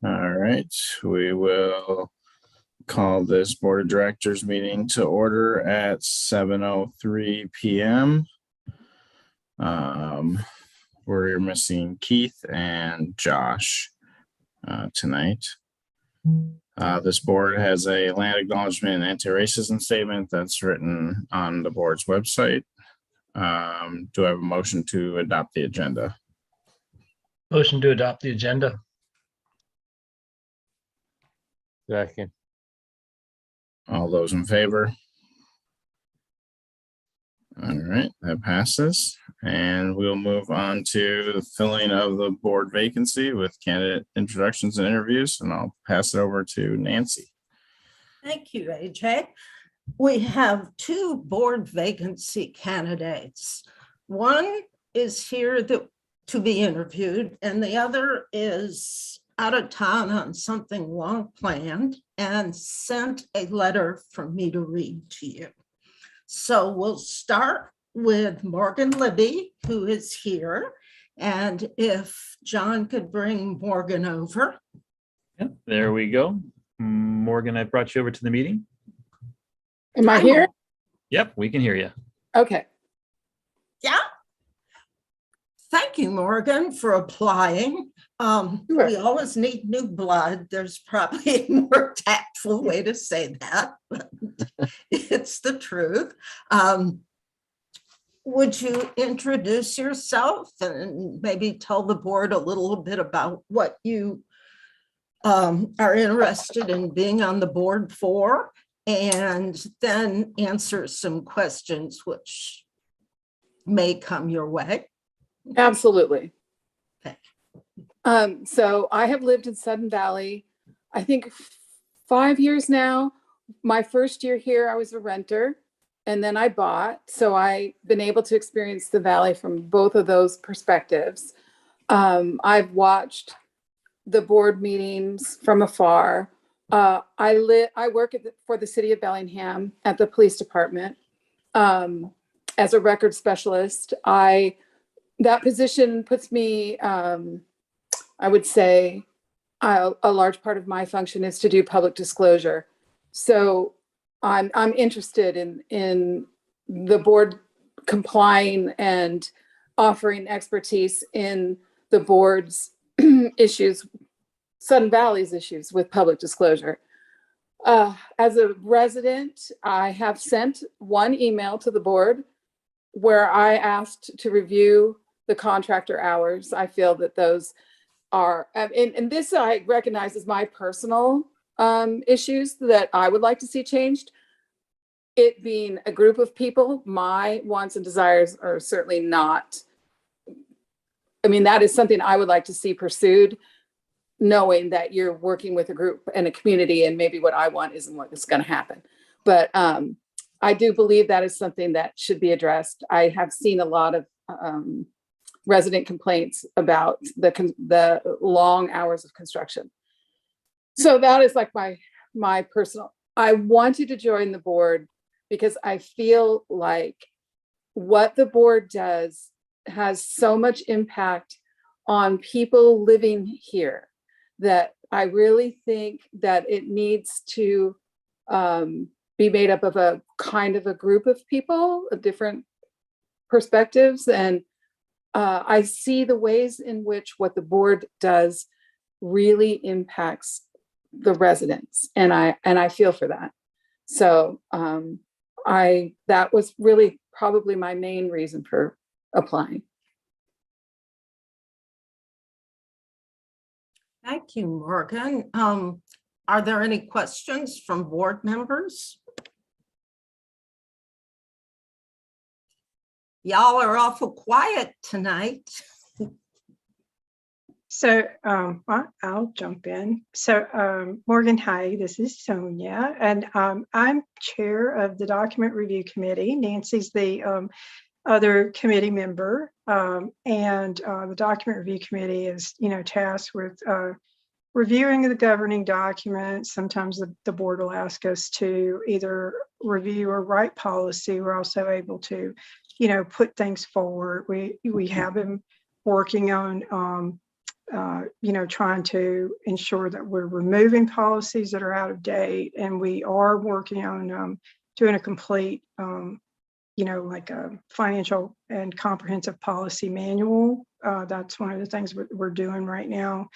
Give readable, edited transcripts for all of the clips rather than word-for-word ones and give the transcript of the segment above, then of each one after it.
All right, we will call this Board of Directors meeting to order at 7:03 p.m. We're missing Keith and Josh tonight. This board has a land acknowledgement and anti-racism statement that's written on the board's website. Do I have a motion to adopt the agenda? Motion to adopt the agenda. Second. All those in favor? All right, that passes. And we'll move on to the filling of the board vacancy with candidate introductions and interviews. And I'll pass it over to Nancy. Thank you, AJ. We have two board vacancy candidates. One is here to be interviewed, and the other is out of town on something long planned and sent a letter for me to read to you. So we'll start with Morgan Libby, who is here. And if John could bring Morgan over. Yep, there we go. Morgan, I brought you over to the meeting. Am I here? Yep, we can hear you. Okay. Yeah. Thank you, Morgan, for applying. Sure. We always need new blood. There's probably a more tactful way to say that, but it's the truth. Would you introduce yourself and maybe tell the board a little bit about what you are interested in being on the board for, and then answer some questions which may come your way? Absolutely. Okay. So I have lived in Sudden Valley, I think 5 years now. My first year here, I was a renter, and then I bought. So I've been able to experience the Valley from both of those perspectives. I've watched the board meetings from afar. I work for the city of Bellingham at the police department as a record specialist. That position puts me, I would say, a large part of my function is to do public disclosure. So I'm interested in the board complying and offering expertise in the board's issues, Sudden Valley's issues with public disclosure. As a resident, I have sent one email to the board where I asked to review the contractor hours. I feel that those are, and this I recognize as my personal issues that I would like to see changed. It being a group of people, my wants and desires are certainly not, I mean, that is something I would like to see pursued, knowing that you're working with a group and a community, and maybe what I want isn't what is going to happen. But I do believe that is something that should be addressed. I have seen a lot of resident complaints about the long hours of construction. So that is like my personal, I wanted to join the board because I feel like what the board does has so much impact on people living here that I really think that it needs to be made up of a kind of a group of people of different perspectives. And I see the ways in which what the board does really impacts the residents, and I feel for that. So that was really probably my main reason for applying. Thank you, Morgan. Are there any questions from board members? Y'all are awful quiet tonight. So I'll jump in. So Morgan, hi, this is Sonia, and I'm chair of the document review committee. Nancy's the other committee member, and the document review committee is, tasked with reviewing the governing documents. Sometimes the board will ask us to either review or write policy. We're also able to, put things forward. We have been working on trying to ensure that we're removing policies that are out of date, and we are working on doing a complete, like a financial and comprehensive policy manual. That's one of the things we're doing right now.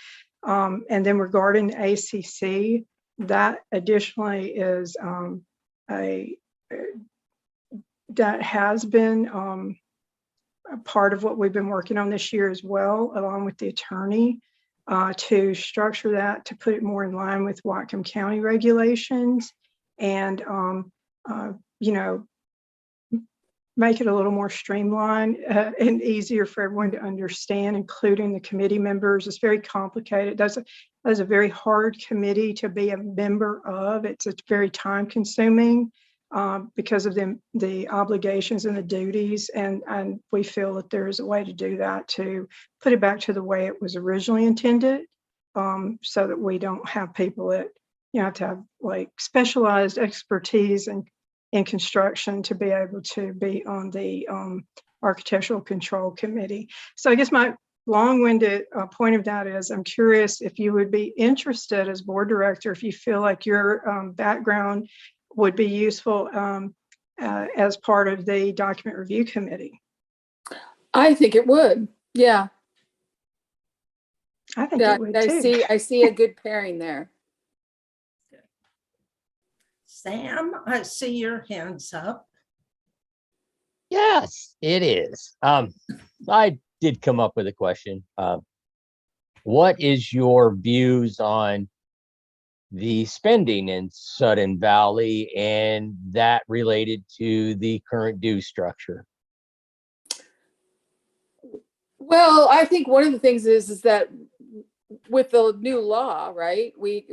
And then regarding the ACC, that additionally is that has been a part of what we've been working on this year as well, along with the attorney, to structure that, to put it more in line with Whatcom County regulations, and make it a little more streamlined and easier for everyone to understand, including the committee members. It's very complicated. That's a very hard committee to be a member of. It's very time consuming because of the obligations and the duties. And we feel that there is a way to do that, to put it back to the way it was originally intended, so that we don't have people that, have to have like specialized expertise in construction to be able to be on the architectural control committee. So I guess my long-winded point of that is, I'm curious if you would be interested as board director, if you feel like your background would be useful as part of the document review committee. I think it would. Yeah. I think Yeah, it would too. I see a good pairing there. Sam, I see your hands up. Yes, it is. I did come up with a question. What is your views on the spending in Sudden Valley and that related to the current due structure? Well, I think one of the things is that with the new law, right? We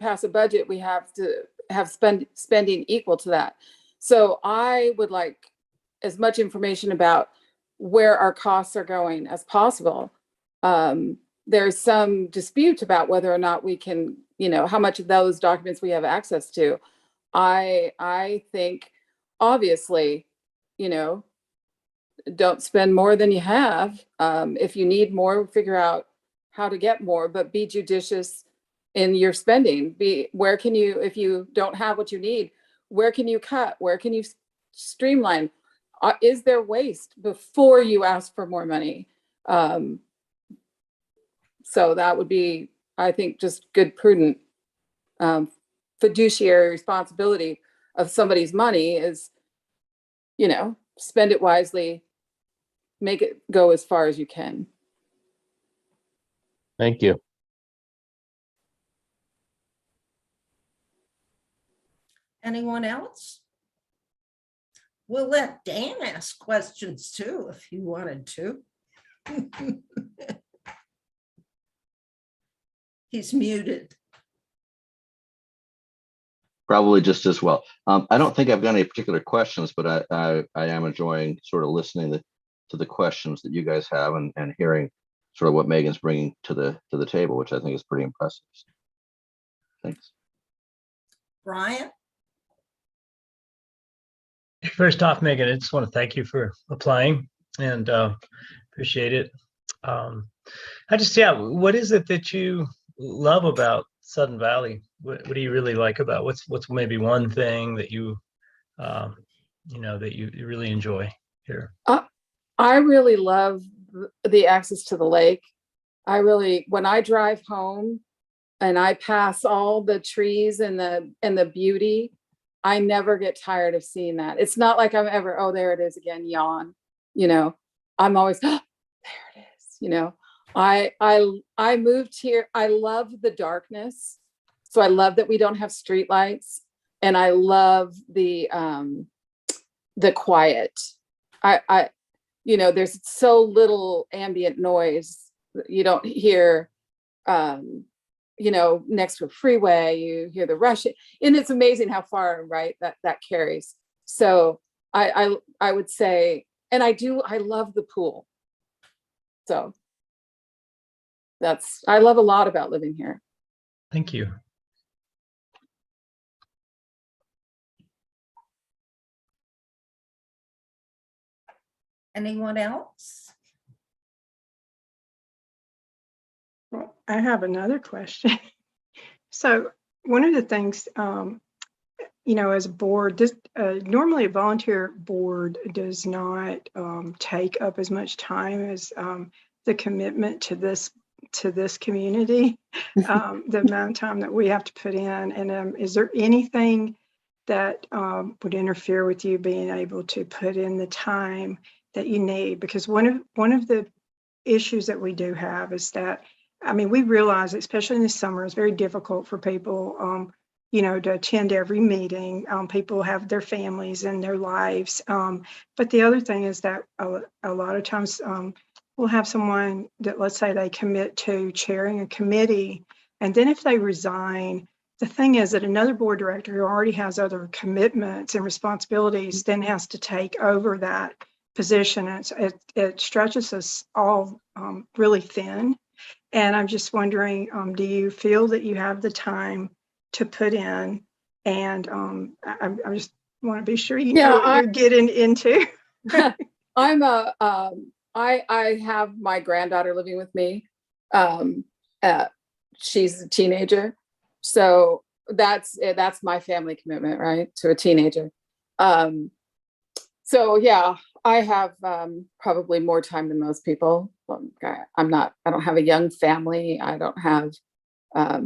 pass a budget, we have to have spending equal to that. So I would like as much information about where our costs are going as possible. There's some dispute about whether or not we can, how much of those documents we have access to. I think obviously, don't spend more than you have. If you need more, figure out how to get more, but be judicious in your spending. Where can you, if you don't have what you need, where can you cut? Where can you streamline? Is there waste before you ask for more money? So that would be, I think, just good, prudent fiduciary responsibility of somebody's money is, spend it wisely, make it go as far as you can. Thank you. Anyone else? We'll let Dan ask questions too, if he wanted to. He's muted. Probably just as well. I don't think I've got any particular questions, but I am enjoying sort of listening to the questions that you guys have and hearing sort of what Megan's bringing to the table, which I think is pretty impressive. Thanks. Brian? First off, Megan, I just want to thank you for applying and appreciate it. What is it that you love about Sudden Valley? What do you really like about what's maybe one thing that you that you really enjoy here? I really love the access to the lake. When I drive home and I pass all the trees and the beauty, I never get tired of seeing that. It's not like I'm ever, oh, there it is again, yawn. I'm always, oh, there it is. I moved here. I love the darkness. So I love that we don't have street lights, and I love the quiet. There's so little ambient noise. You don't hear, next to a freeway, you hear the rush, and it's amazing how far, right, that carries. So I would say, and I love the pool. So I love a lot about living here. Thank you. Anyone else? I have another question. So one of the things, as a board, this normally a volunteer board does not take up as much time as the commitment to this community, the amount of time that we have to put in. And is there anything that would interfere with you being able to put in the time that you need? Because one of the issues that we do have is that, we realize, especially in the summer, it's very difficult for people, to attend every meeting. People have their families and their lives. But the other thing is that a lot of times we'll have someone that, let's say they commit to chairing a committee, and then if they resign, the thing is that another board director who already has other commitments and responsibilities then has to take over that position. And it stretches us all really thin. And I'm just wondering, do you feel that you have the time to put in? And I just want to be sure you know what you're getting into. I have my granddaughter living with me. She's a teenager. So that's my family commitment, right? To a teenager. So yeah, I have probably more time than most people. I don't have a young family. I don't have, I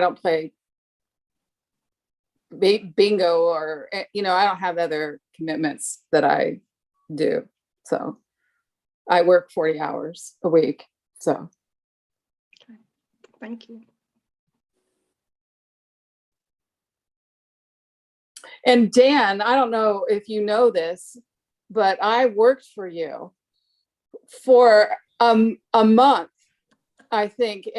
don't play bingo or, I don't have other commitments that I do. So I work 40 hours a week. So. Okay. Thank you. And Dan, I don't know if you know this, but I worked for you for a month, I think,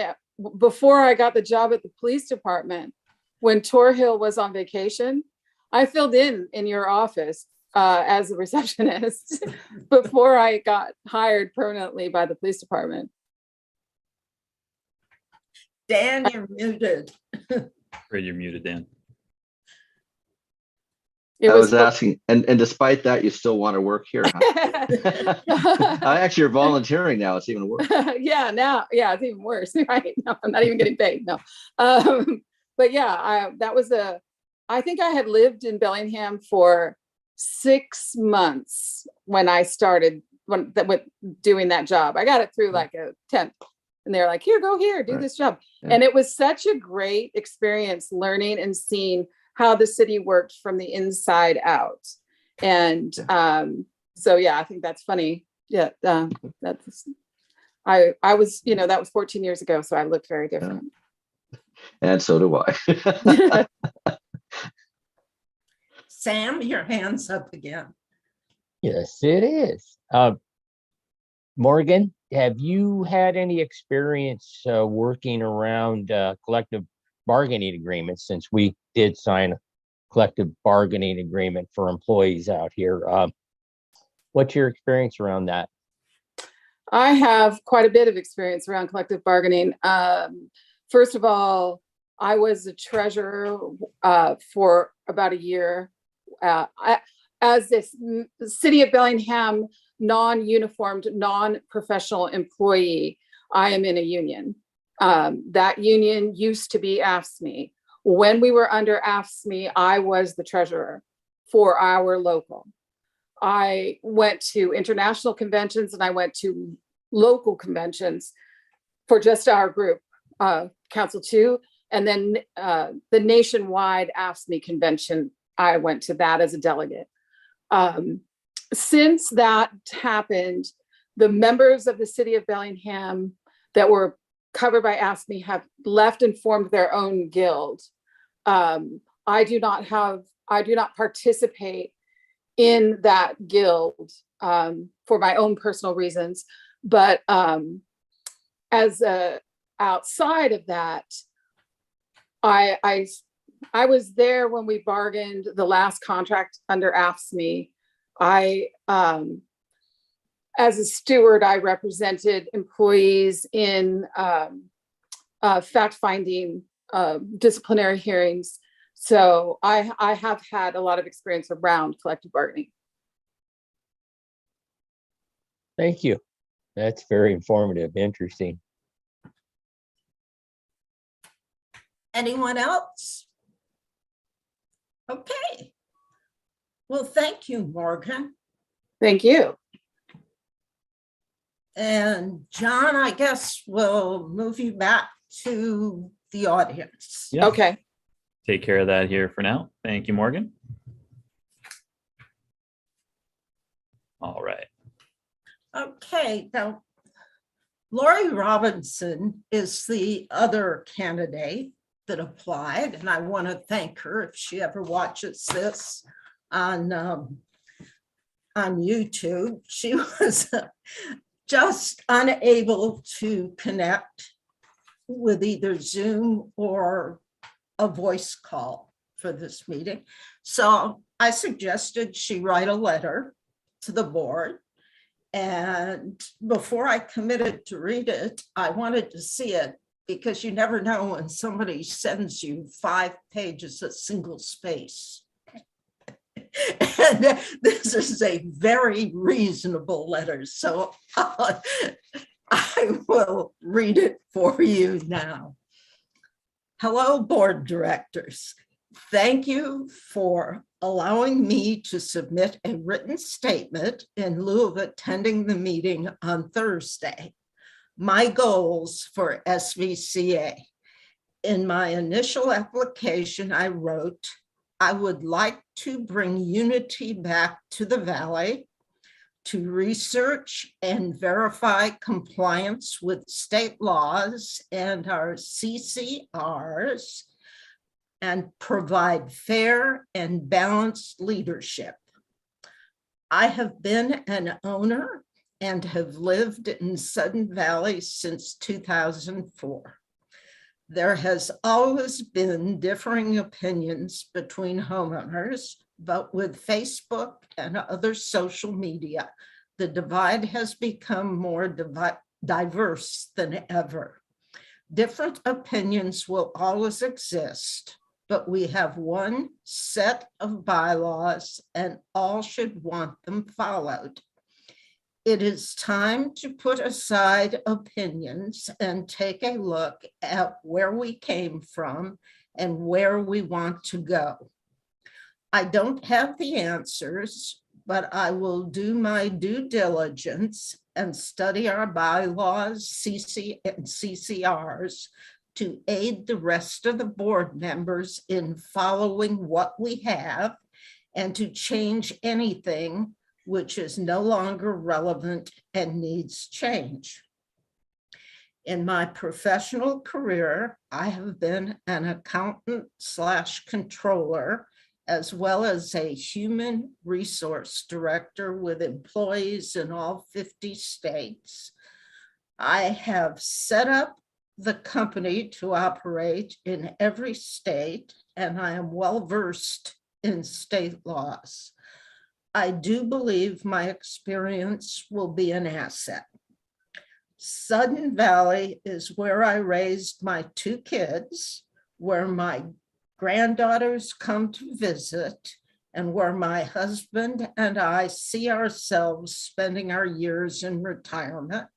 before I got the job at the police department. When Torhill was on vacation, I filled in your office as a receptionist before I got hired permanently by the police department. Dan, you're muted. You're muted, Dan. I was asking, and despite that, you still want to work here, huh? Actually, you're volunteering now. It's even worse. Yeah, it's even worse, right? No, I'm not even getting paid. No. But yeah, I think I had lived in Bellingham for 6 months when I started with doing that job. I got it through like a temp, and they're like, "Here, go here, do this job." Yeah. And it was such a great experience learning and seeing how the city worked from the inside out. And so yeah, I think that's funny. Yeah, that's I was, that was 14 years ago, so I looked very different. And so do I. Sam, your hand's up again. Yes, it is. Morgan, have you had any experience working around collective bargaining agreements, since we did sign a collective bargaining agreement for employees out here? What's your experience around that? I have quite a bit of experience around collective bargaining. First of all, I was a treasurer for about a year. As this City of Bellingham non-uniformed, non-professional employee, I am in a union. That union used to be AFSCME. When we were under AFSCME, I was the treasurer for our local. I went to international conventions and I went to local conventions for just our group, Council 2, and then the nationwide AFSCME convention, I went to that as a delegate. Since that happened, the members of the City of Bellingham that were covered by AFSCME have left and formed their own guild. I do not participate in that guild for my own personal reasons, but as outside of that, I was there when we bargained the last contract under AFSCME. As a steward, I represented employees in fact-finding disciplinary hearings. So I have had a lot of experience around collective bargaining. Thank you. That's very informative, interesting. Anyone else? Okay. Well, thank you, Morgan. Thank you. And John, I guess we'll move you back to the audience. Yeah. Okay. Take care of that here for now. Thank you, Morgan. All right. Okay, now Lori Robinson is the other candidate that applied, and I want to thank her if she ever watches this on YouTube. She was just unable to connect with either Zoom or a voice call for this meeting. So I suggested she write a letter to the board. And before I committed to read it, I wanted to see it because you never know when somebody sends you 5 pages of single space. And this is a very reasonable letter. So I will read it for you now. Hello, board directors. Thank you for allowing me to submit a written statement in lieu of attending the meeting on Thursday. My goals for SVCA. In my initial application, I wrote, I would like to bring unity back to the Valley, to research and verify compliance with state laws and our CCRs, and provide fair and balanced leadership. I have been an owner and have lived in Sudden Valley since 2004. There has always been differing opinions between homeowners, but with Facebook and other social media, the divide has become more diverse than ever. Different opinions will always exist, but we have one set of bylaws and all should want them followed. It is time to put aside opinions and take a look at where we came from and where we want to go. I don't have the answers, but I will do my due diligence and study our bylaws, CC and CCRs, to aid the rest of the board members in following what we have and to change anything which is no longer relevant and needs change. In my professional career, I have been an accountant / controller, as well as a human resource director with employees in all 50 states. I have set up the company to operate in every state, and I am well versed in state laws. I do believe my experience will be an asset. Sudden Valley is where I raised my 2 kids, where my granddaughters come to visit, and where my husband and I see ourselves spending our years in retirement.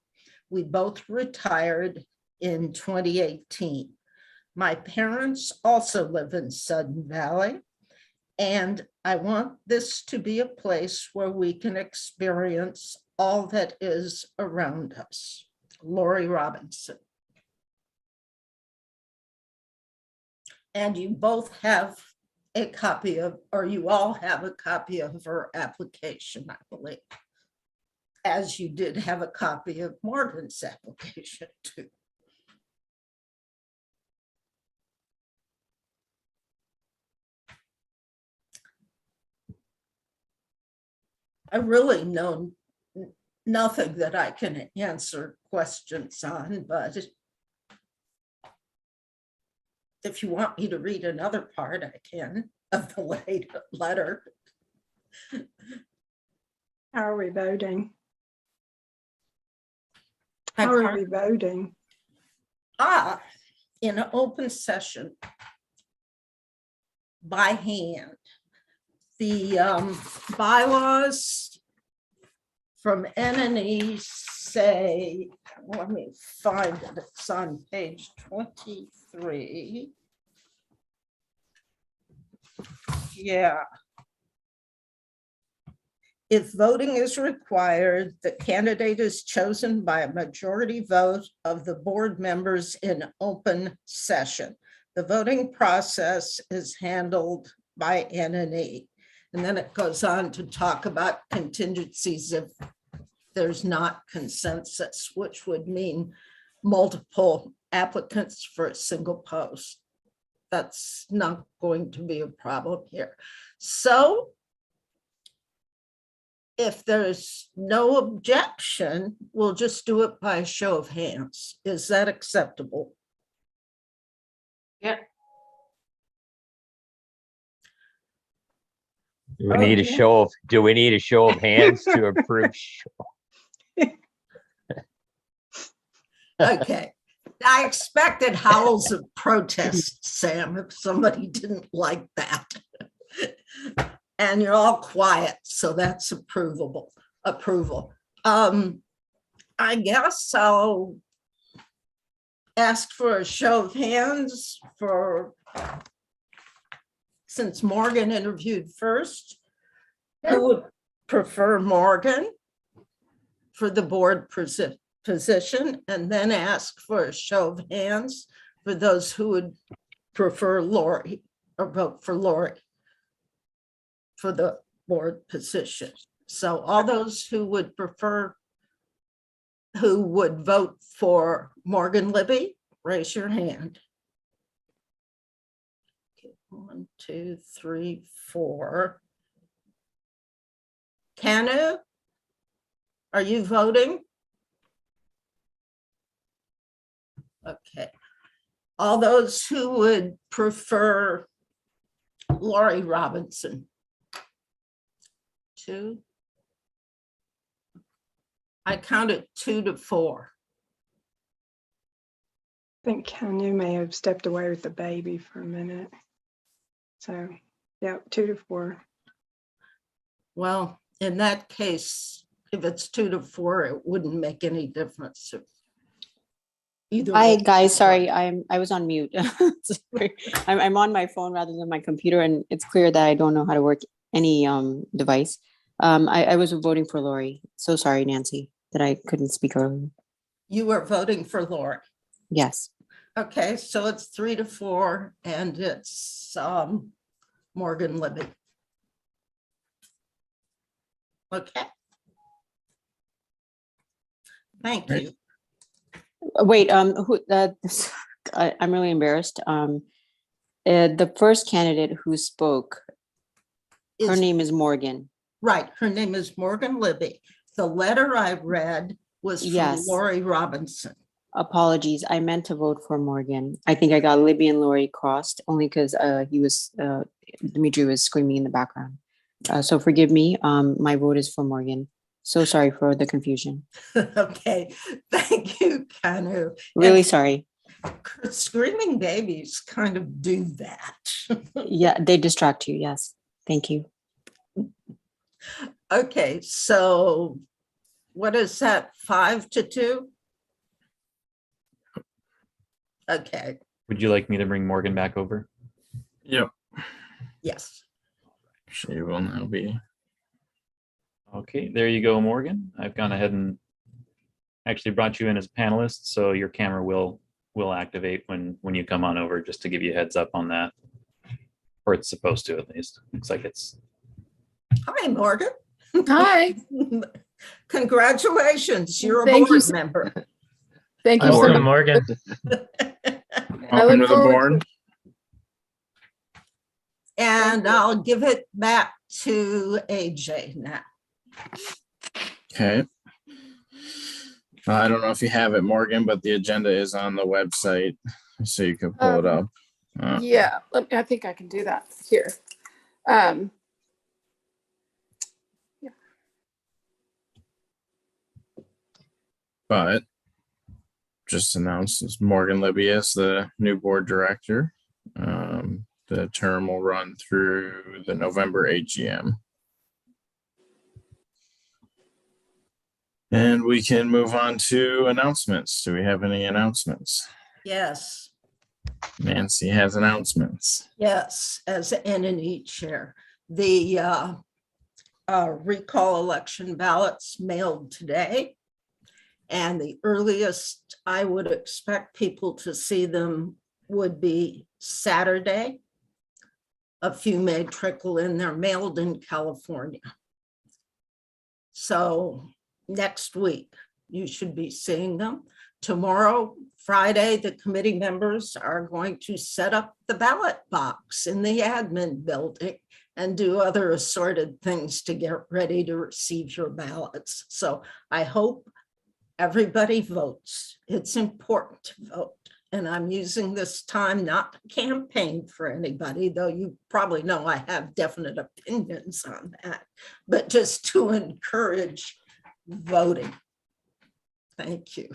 We both retired in 2018. My parents also live in Sudden Valley, and I want this to be a place where we can experience all that is around us. Lori Robinson. And you both have a copy of, or you all have a copy of her application, I believe, as you did have a copy of Morgan's application too. I really know nothing that I can answer questions on, but if you want me to read another part, I can, of the letter. How are we voting? I How are can't- we voting? In an open session by hand. The bylaws from NNE say, let me find it, it's on page 23. Yeah. If voting is required, the candidate is chosen by a majority vote of the board members in open session. The voting process is handled by NNE. And then it goes on to talk about contingencies if there's not consensus, which would mean multiple applicants for a single post. That's not going to be a problem here. So if there's no objection, we'll just do it by a show of hands. Is that acceptable? Yeah. Do we need a Okay. show of hands to approve? Okay. I expected howls of protest, Sam, if somebody didn't like that. And you're all quiet, so that's approval. I guess I'll ask for a show of hands since Morgan interviewed first. Who would prefer Morgan for the board position, and then ask for a show of hands for those who would prefer Lori or vote for Lori for the board position. So all those who would vote for Morgan Libby, raise your hand. Okay, 1, 2, 3, 4. Kanu, are you voting? Okay. All those who would prefer Lori Robinson. 2. I counted 2 to 4. I think Kanu may have stepped away with the baby for a minute. So, yeah, 2 to 4. Well, in that case, if it's 2 to 4, it wouldn't make any difference. Either Hi, way. guys. Sorry, I was on mute. Sorry. I'm on my phone rather than my computer, and it's clear that I don't know how to work any device. I was voting for Lori. So sorry, Nancy, that I couldn't speak earlier. You were voting for Lori. Yes. Okay, so it's 3 to 4, and it's Morgan Libby. Okay. Thank Great. you. Wait. I'm really embarrassed. The first candidate who spoke, her Is name is Morgan. right. Her name is Morgan Libby. The letter I read was from Yes. Lori Robinson. Apologies. I meant to vote for Morgan. I think I got Libby and Lori crossed only because Dimitri was screaming in the background. So forgive me. My vote is for Morgan. So sorry for the confusion. Okay, thank you, Kanu. Really And sorry. screaming babies kind of do that. Yeah, they distract you. Yes. Thank you. Okay, so what is that, 5 to 2? Okay, Would you like me to bring Morgan back over? Yep. yes. She will now be. Okay, there you go, Morgan. I've gone ahead and actually brought you in as a panelist, so your camera will activate when you come on over, just to give you a heads up on that. Or it's supposed to, at least. Looks like it's. Hi, Morgan. Hi. Congratulations, you're a Thank you board so- member. Thank Hi, you so Morgan. much. Morgan. Welcome to the forward board. And I'll give it back to AJ now. Okay. I don't know if you have it, Morgan, but the agenda is on the website, so you can pull it up. Yeah, I think I can do that here. But just announces Morgan Libby as the new board director. The term will run through the November AGM. And we can move on to announcements. Do we have any announcements? Yes, Nancy has announcements. yes, as NNE chair. The recall election ballots mailed today. And the earliest I would expect people to see them would be Saturday. A few may trickle in, they're mailed in California. So next week, you should be seeing them. Tomorrow, Friday, the committee members are going to set up the ballot box in the admin building and do other assorted things to get ready to receive your ballots. So I hope everybody votes. It's important to vote. And I'm using this time not to campaign for anybody, though you probably know I have definite opinions on that, but just to encourage voting. Thank you.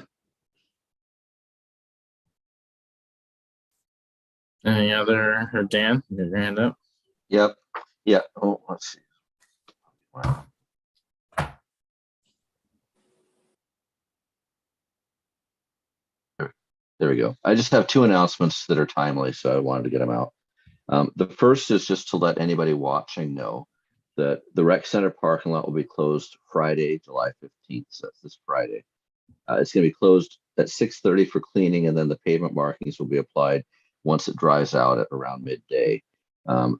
Any other, or Dan, your hand up? Yep. Yeah. Oh, let's see. Wow. There we go. I just have two announcements that are timely, so I wanted to get them out. The first is just to let anybody watching know that the rec center parking lot will be closed Friday, July 15th. So that's this Friday. It's going to be closed at 6:30 for cleaning, and then the pavement markings will be applied once it dries out at around midday.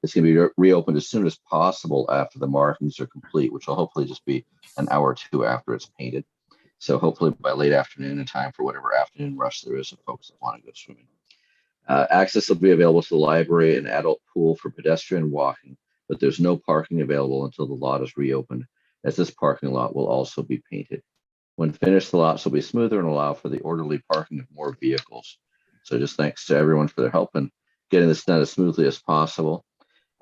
It's going to be reopened as soon as possible after the markings are complete, which will hopefully just be an hour or two after it's painted. So hopefully by late afternoon, in time for whatever afternoon rush there is of folks that want to go swimming. Access will be available to the library and adult pool for pedestrian walking, but there's no parking available until the lot is reopened, as this parking lot will also be painted. When finished, the lots will be smoother and allow for the orderly parking of more vehicles. So just thanks to everyone for their help in getting this done as smoothly as possible.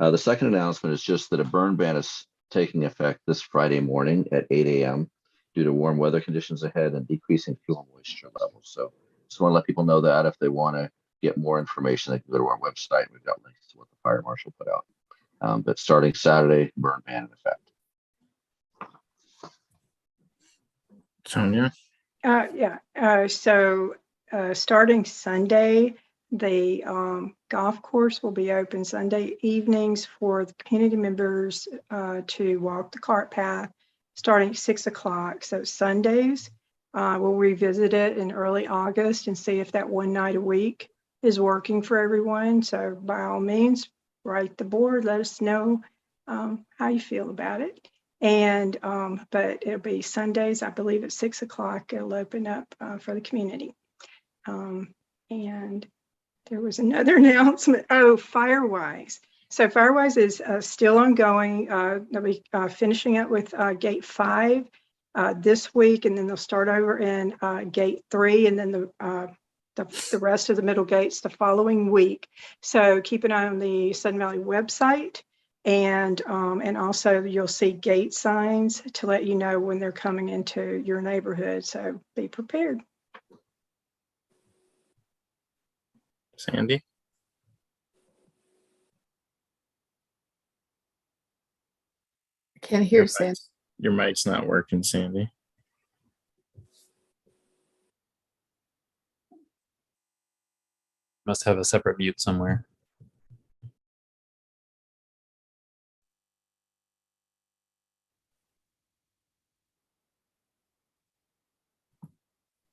The second announcement is just that a burn ban is taking effect this Friday morning at 8 a.m. due to warm weather conditions ahead and decreasing fuel moisture levels. So just want to let people know that if they want to get more information, they can go to our website. We've got links to what the fire marshal put out. But starting Saturday, burn ban in effect. Sonia? So starting Sunday, the golf course will be open Sunday evenings for the community members to walk the cart path starting at 6 o'clock. So Sundays, we'll revisit it in early August and see if that one night a week is working for everyone. So by all means, write the board, let us know how you feel about it. And but it'll be Sundays, I believe at 6 o'clock, it'll open up for the community. And there was another announcement. Oh, Firewise. So Firewise is still ongoing. They'll be finishing up with gate 5 this week, and then they'll start over in gate 3, and then the rest of the middle gates the following week. So keep an eye on the Sudden Valley website. And also you'll see gate signs to let you know when they're coming into your neighborhood. So be prepared. Sandy? I can't hear Sam. Your mic's not working, Sandy. Must have a separate mute somewhere.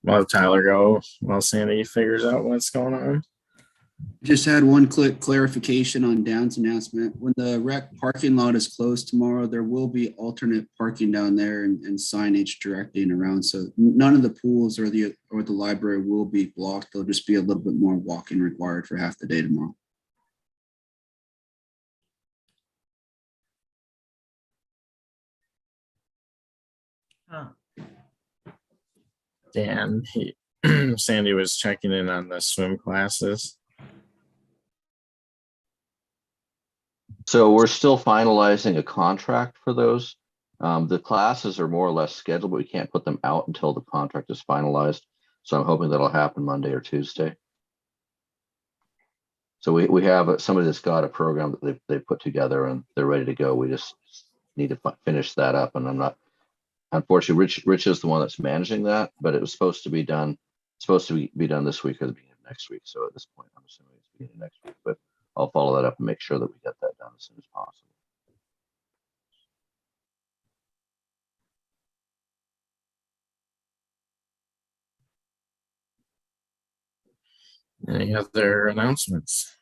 We'll have Tyler go while Sandy figures out what's going on. Just had one quick clarification on Dan's announcement. When the rec parking lot is closed tomorrow, there will be alternate parking down there and signage directing around. So none of the pools or the library will be blocked. There'll just be a little bit more walking required for half the day tomorrow. Huh. Dan, Sandy was checking in on the swim classes. So we're still finalizing a contract for those. The classes are more or less scheduled, but we can't put them out until the contract is finalized. So I'm hoping that'll happen Monday or Tuesday. So we have somebody that's got a program that they put together and they're ready to go. We just need to finish that up, and I'm not Unfortunately, Rich is the one that's managing that, but it was supposed to be done this week or the beginning of next week. So at this point, I'm assuming it's the beginning of next week, but I'll follow that up and make sure that we get that done as soon as possible. Any other announcements?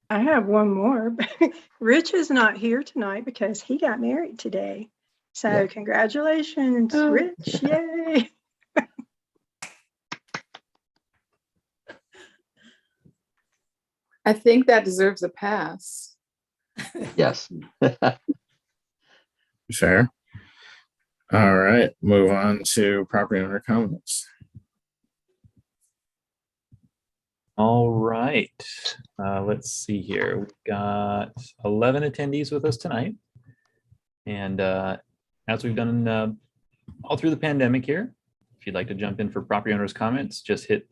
I have one more. Rich is not here tonight because he got married today. So Yeah. congratulations, Oh. Rich. Yay. I think that deserves a pass. Yes. Fair. All right, move on to property owner comments. All right. Let's see here. We've got 11 attendees with us tonight. And as we've done all through the pandemic here, if you'd like to jump in for property owners comments, just hit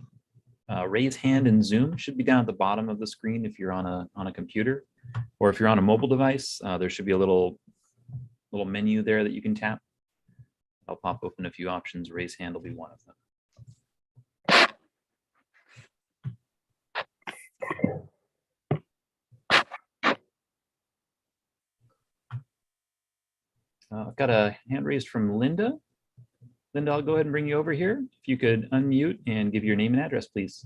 raise hand in Zoom. Should be down at the bottom of the screen if you're on a computer, or if you're on a mobile device, there should be a little menu there that you can tap. I'll pop open a few options. Raise hand will be one of them. I've got a hand raised from Linda. Linda, I'll go ahead and bring you over here. If you could unmute and give your name and address, please.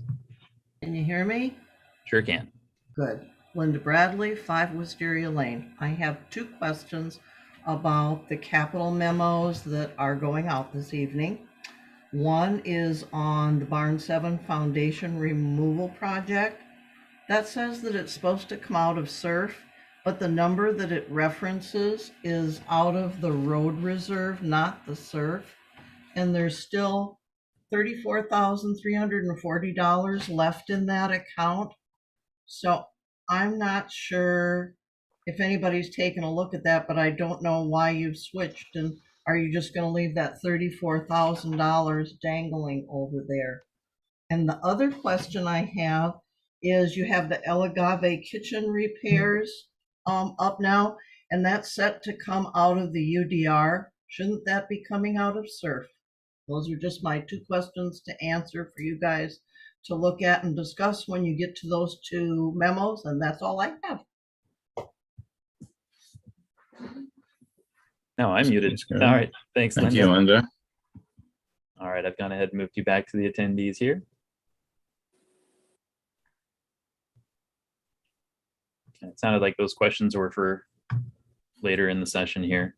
Can you hear me? Sure can. Good. Linda Bradley, 5 Wisteria Lane. I have 2 questions about the capital memos that are going out this evening. One is on the Barn 7 Foundation removal project. That says that it's supposed to come out of SURF, but the number that it references is out of the road reserve, not the SURF. And there's still $34,340 left in that account. So I'm not sure if anybody's taken a look at that, but I don't know why you've switched. And are you just going to leave that $34,000 dangling over there? And the other question I have is, you have the Agave kitchen repairs up now, and that's set to come out of the UDR. Shouldn't that be coming out of SURF? Those are just my 2 questions to answer for you guys to look at and discuss when you get to those 2 memos, and that's all I have. No, I'm muted. Sounds good. All right. Thanks, Thank Linda. you, Linda. All right. I've gone ahead and moved you back to the attendees here. It sounded like those questions were for later in the session here.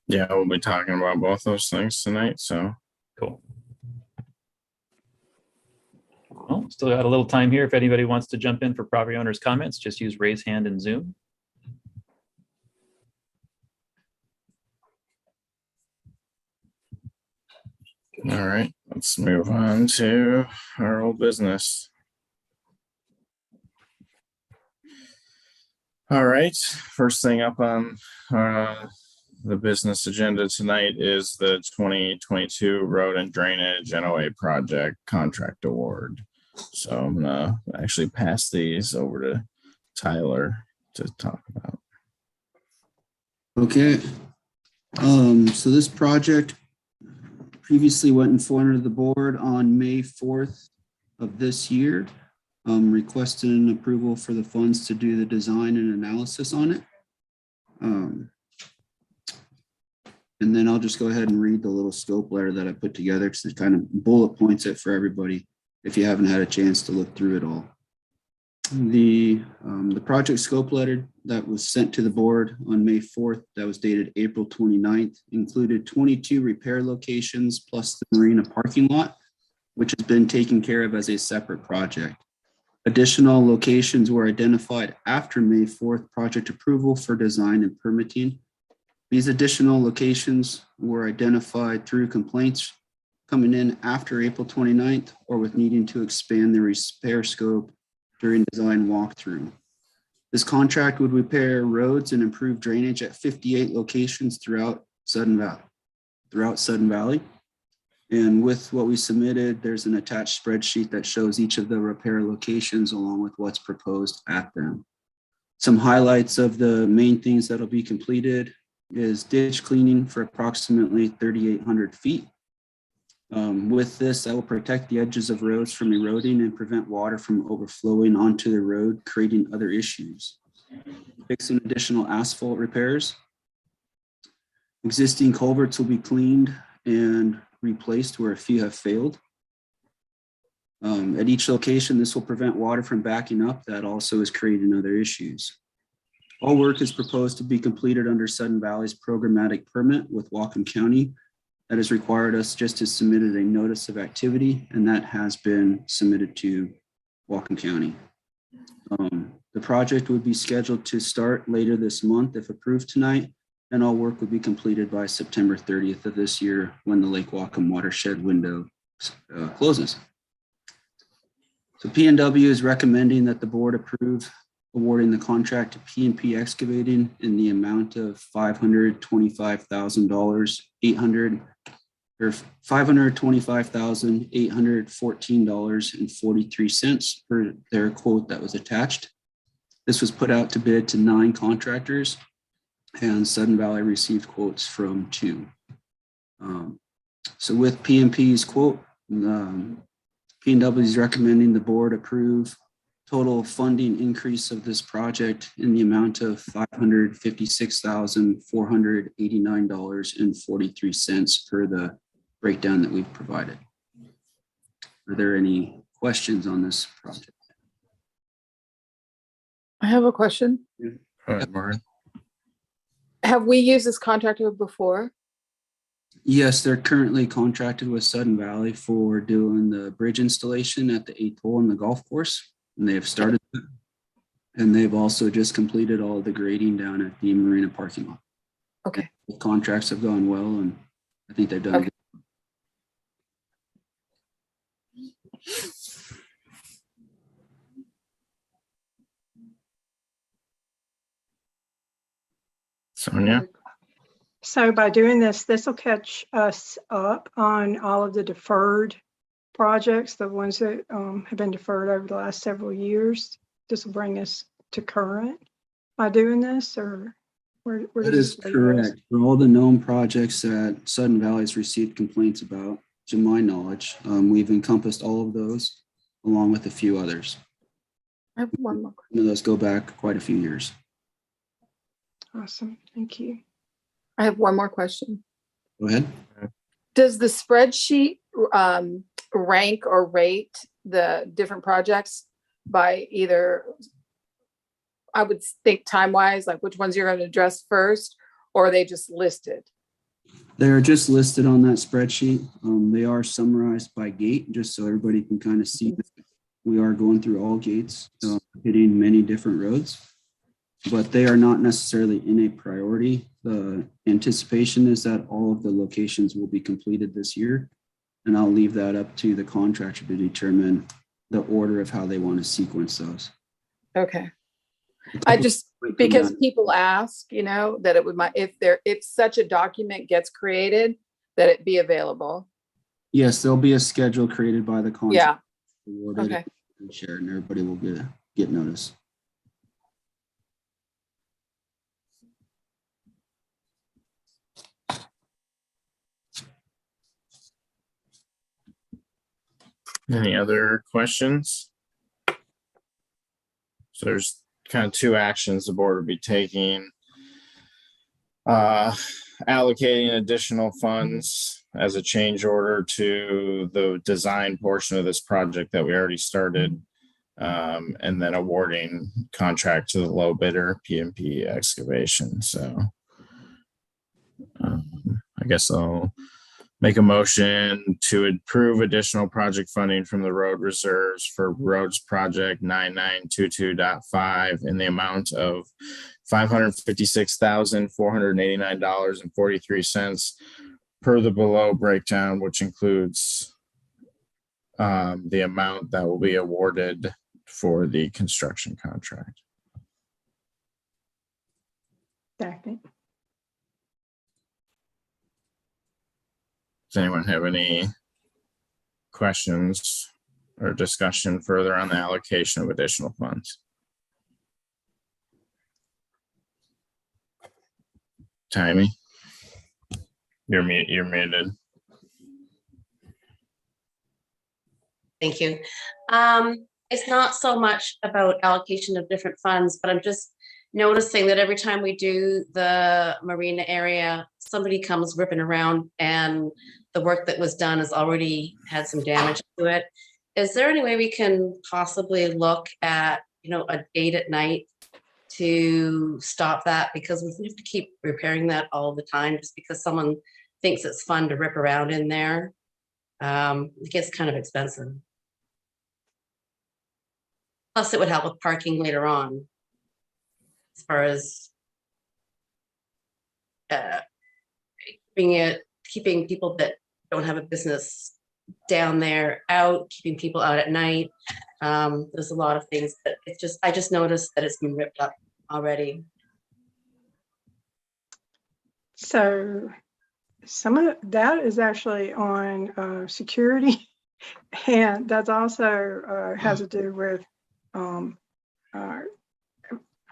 Yeah, we'll be talking about both those things tonight, so. Cool. Well, still got a little time here. If anybody wants to jump in for property owners' comments, just use raise hand in Zoom. All right, let's move on to our old business. All right, first thing up on the business agenda tonight is the 2022 road and drainage NOA project contract award. So I'm gonna actually pass these over to Tyler to talk about. Okay. So this project previously went in front of the board on May 4th of this year, requested an approval for the funds to do the design and analysis on it. And then I'll just go ahead and read the little scope letter that I put together, because it kind of bullet points it for everybody if you haven't had a chance to look through it all. The project scope letter that was sent to the board on May 4th, that was dated April 29th, included 22 repair locations plus the marina parking lot, which has been taken care of as a separate project. Additional locations were identified after May 4th project approval for design and permitting. These additional locations were identified through complaints coming in after April 29th, or with needing to expand the repair scope during design walkthrough. This contract would repair roads and improve drainage at 58 locations throughout Sudden Valley. And with what we submitted, there's an attached spreadsheet that shows each of the repair locations along with what's proposed at them. Some highlights of the main things that'll be completed is ditch cleaning for approximately 3,800 feet. With this, that will protect the edges of roads from eroding and prevent water from overflowing onto the road, creating other issues. Fixing additional asphalt repairs. Existing culverts will be cleaned and replaced where a few have failed. At each location, this will prevent water from backing up. That also is creating other issues. All work is proposed to be completed under Sudden Valley's programmatic permit with Whatcom County. That has required us just to submit a notice of activity, and that has been submitted to Whatcom County. The project would be scheduled to start later this month if approved tonight, and all work would be completed by September 30th of this year when the Lake Whatcom watershed window closes. So P&W is recommending that the board approve awarding the contract to P&P Excavating in the amount of $525,814.43 per their quote that was attached. This was put out to bid to 9 contractors, and Sudden Valley received quotes from 2. So with P&P's quote, P&W is recommending the board approve total funding increase of this project in the amount of $556,489.43 per the breakdown that we've provided. Are there any questions on this project? I have a question. Go ahead, Morgan. Have we used this contractor before? Yes, they're currently contracted with Sudden Valley for doing the bridge installation at the 8th hole in the golf course. And they have started, and they've also just completed all of the grading down at the marina parking lot. Okay. The contracts have gone well, and I think they've done Okay. good. Sonia? So by doing this, this will catch us up on all of the deferred projects, the ones that have been deferred over the last several years. This will bring us to current by doing this, or where That does is this leave us? correct. For all the known projects that Sudden Valley has received complaints about, to my knowledge, we've encompassed all of those along with a few others. I have one more. Some of those go back quite a few years. Awesome, thank you. I have one more question. Go ahead. Does the spreadsheet rank or rate the different projects by either, I would think time-wise, like which ones you're going to address first, or are they just listed? They're just listed on that spreadsheet. They are summarized by gate, just so everybody can kind of see that we are going through all gates, hitting many different roads, but they are not necessarily in a priority. The anticipation is that all of the locations will be completed this year, and I'll leave that up to the contractor to determine the order of how they want to sequence those. Okay. I just, because people ask, you know, that it would, if such a document gets created, that it be available. Yes, there'll be a schedule created by the contractor. Yeah. Awarded Okay. and shared, and everybody will get notice. Any other questions? So there's kind of 2 actions the board would be taking. Allocating additional funds as a change order to the design portion of this project that we already started, and then awarding contract to the low bidder, P&P Excavation. So I guess I'll make a motion to approve additional project funding from the road reserves for roads project 9922.5 in the amount of $556,489.43 per the below breakdown, which includes the amount that will be awarded for the construction contract. Second. Does anyone have any questions or discussion further on the allocation of additional funds? Tammy. You're muted. Thank you. It's not so much about allocation of different funds, but I'm just noticing that every time we do the marina area, somebody comes ripping around and the work that was done has already had some damage to it. Is there any way we can possibly look at, a date at night to stop that? Because we have to keep repairing that all the time just because someone thinks it's fun to rip around in there. It gets kind of expensive. Plus, it would help with parking later on, as far as keeping people that don't have a business down there out, keeping people out at night. There's a lot of things that I just noticed that it's been ripped up already. So some of that is actually on security, and that's also has to do with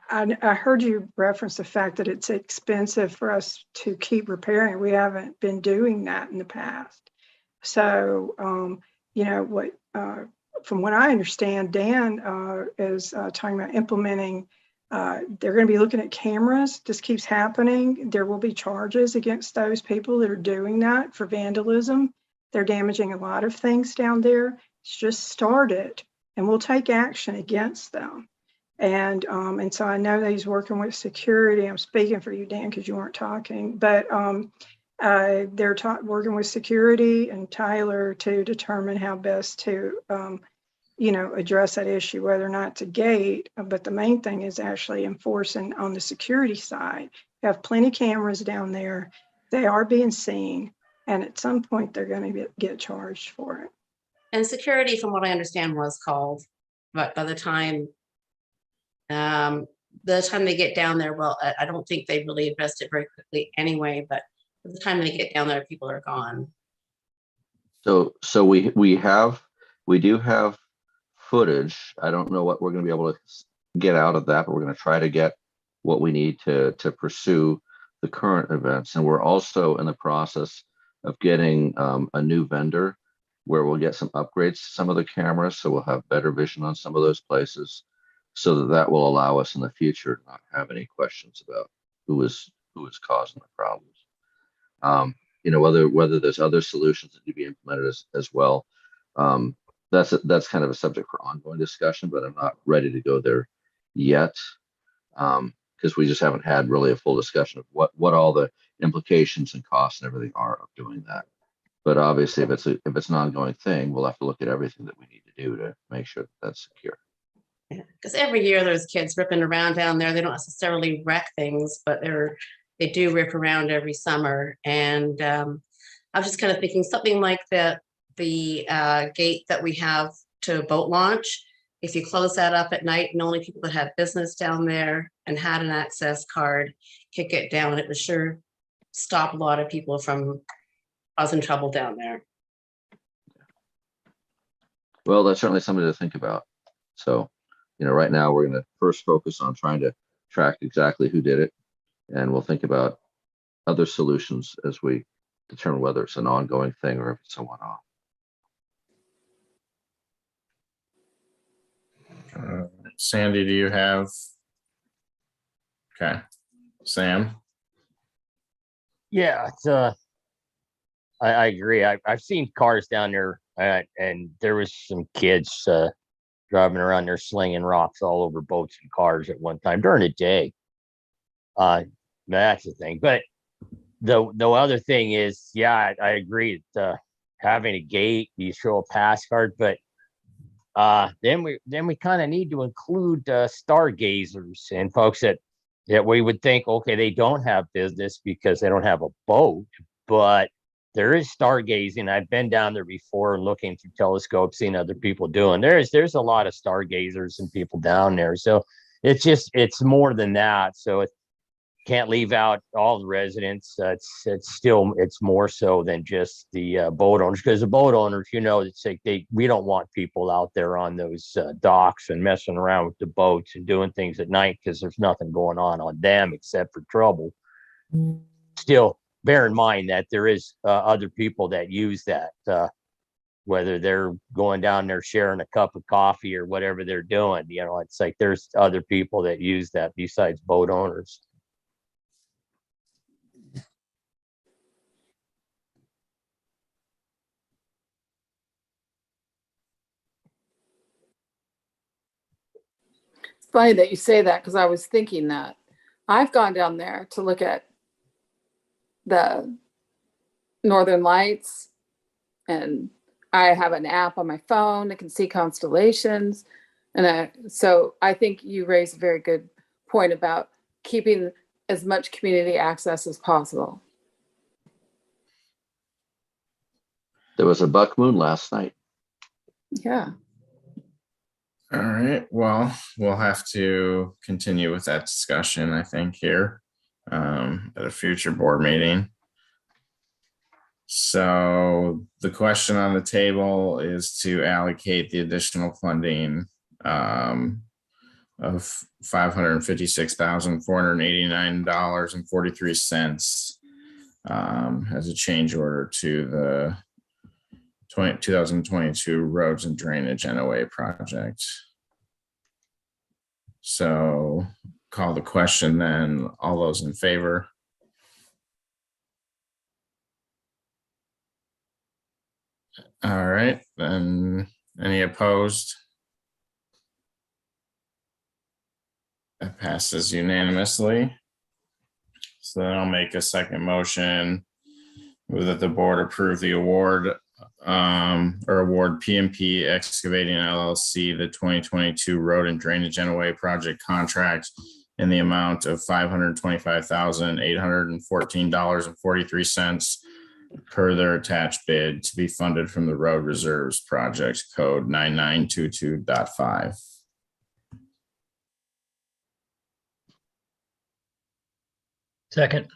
I heard you reference the fact that it's expensive for us to keep repairing. We haven't been doing that in the past. So, from what I understand, Dan is talking about implementing, they're going to be looking at cameras. This keeps happening. There will be charges against those people that are doing that for vandalism. They're damaging a lot of things down there. It's just started, and we'll take action against them. And so I know that he's working with security. I'm speaking for you, Dan, because you weren't talking, but they're working with security and Tyler to determine how best to, address that issue, whether or not it's a gate. But the main thing is actually enforcing on the security side. We have plenty of cameras down there. They are being seen. And at some point, they're going to get charged for it. And security, from what I understand, was called, but by the time they get down there, well, I don't think they really addressed it very quickly anyway, but by the time they get down there, people are gone. So we do have footage. I don't know what we're going to be able to get out of that, but we're going to try to get what we need to pursue the current events. And we're also in the process of getting a new vendor where we'll get some upgrades to some of the cameras, so we'll have better vision on some of those places, so that will allow us in the future to not have any questions about who is causing the problems. Whether there's other solutions that need to be implemented as well. That's kind of a subject for ongoing discussion, but I'm not ready to go there yet, because we just haven't had really a full discussion of what all the implications and costs and everything are of doing that. But obviously, if it's an ongoing thing, we'll have to look at everything that we need to do to make sure that that's secure. Because every year there's kids ripping around down there. They don't necessarily wreck things, but they do rip around every summer. And I was just kind of thinking something like the gate that we have to boat launch. If you close that up at night and only people that have business down there and had an access card could get down, it would sure stop a lot of people from causing trouble down there. Well, that's certainly something to think about. So, right now we're going to first focus on trying to track exactly who did it, and we'll think about other solutions as we determine whether it's an ongoing thing or if it's a one-off. Sandy, do you have? Okay, Sam. Yeah, it's I agree. I've seen cars down there, and there was some kids driving around there slinging rocks all over boats and cars at one time during the day. That's the thing. But the other thing is, yeah, I agree that having a gate, you show a pass card, but then we kind of need to include stargazers and folks that we would think, okay, they don't have business because they don't have a boat, but there is stargazing. I've been down there before and looking through telescopes, seeing other people doing. There's a lot of stargazers and people down there. So it's more than that. So it can't leave out all the residents. It's more so than just the boat owners, because the boat owners, it's like we don't want people out there on those docks and messing around with the boats and doing things at night, because there's nothing going on them except for trouble. still bear in mind that there is other people that use that, whether they're going down there sharing a cup of coffee or whatever they're doing. It's like there's other people that use that besides boat owners. It's funny that you say that because I was thinking that I've gone down there to look at the Northern Lights, and I have an app on my phone that can see constellations. And so I think you raised a very good point about keeping as much community access as possible. There was a buck moon last night. Yeah. All right, well, we'll have to continue with that discussion, I think, here at a future board meeting. So the question on the table is to allocate the additional funding of $556,489.43 as a change order to the 2022 roads and drainage NOA project. So call the question then. All those in favor? All right, then any opposed? That passes unanimously. So then I'll make a second motion. Move that the board approve the award or award PMP Excavating LLC the 2022 road and drainage NOA project contract in the amount of $525,814.43 per their attached bid to be funded from the road reserves project code 9922.5. Second.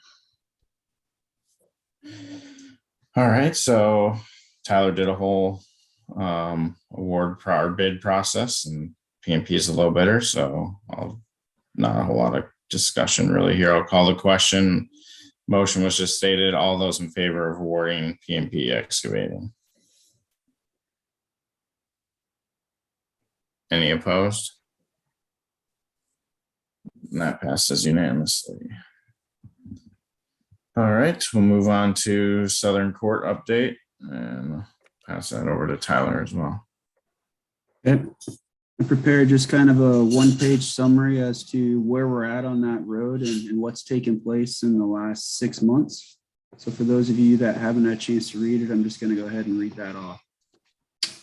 All right, so Tyler did a whole award prior bid process, and PMP is a low bidder, so not a whole lot of discussion really here. I'll call the question. Motion was just stated. All those in favor of awarding PMP Excavating? Any opposed? And that passes unanimously. All right, we'll move on to Southern Court update and pass that over to Tyler as well. Okay. I prepared just kind of a one-page summary as to where we're at on that road and what's taken place in the last 6 months. So for those of you that haven't had a chance to read it, I'm just going to go ahead and read that off.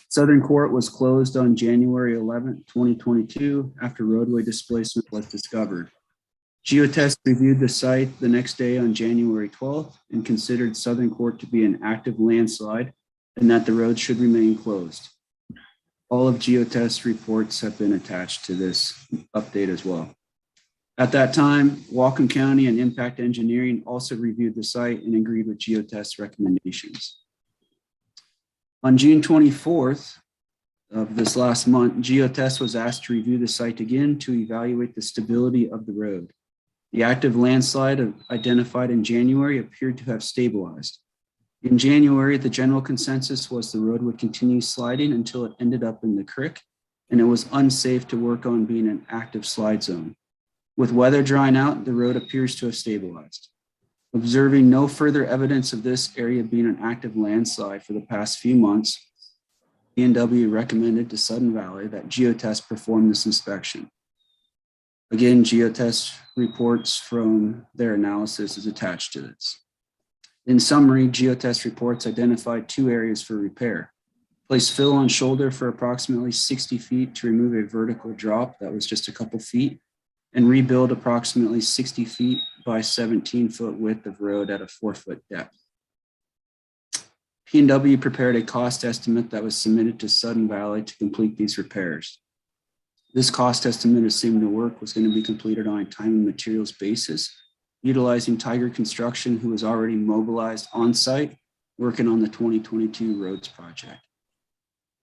Southern Court was closed on January 11th, 2022 after roadway displacement was discovered. Geotest reviewed the site the next day on January 12th and considered Southern Court to be an active landslide and that the road should remain closed. All of Geotest reports have been attached to this update as well. At that time, Whatcom County and Impact Engineering also reviewed the site and agreed with Geotest recommendations. On June 24th of this last month, Geotest was asked to review the site again to evaluate the stability of the road. The active landslide identified in January appeared to have stabilized. In January, the general consensus was the road would continue sliding until it ended up in the creek, and it was unsafe to work on being an active slide zone. With weather drying out, the road appears to have stabilized. Observing no further evidence of this area being an active landslide for the past few months, E&W recommended to Sudden Valley that Geotest perform this inspection. Again, Geotest reports from their analysis is attached to this. In summary, Geotest reports identified 2 areas for repair. Place fill on shoulder for approximately 60 feet to remove a vertical drop that was just a couple feet, and rebuild approximately 60 feet by 17-foot width of road at a 4-foot depth. P&W prepared a cost estimate that was submitted to Sudden Valley to complete these repairs. This cost estimate, assuming the work was going to be completed on a time and materials basis, utilizing Tiger Construction, who was already mobilized on site, working on the 2022 roads project.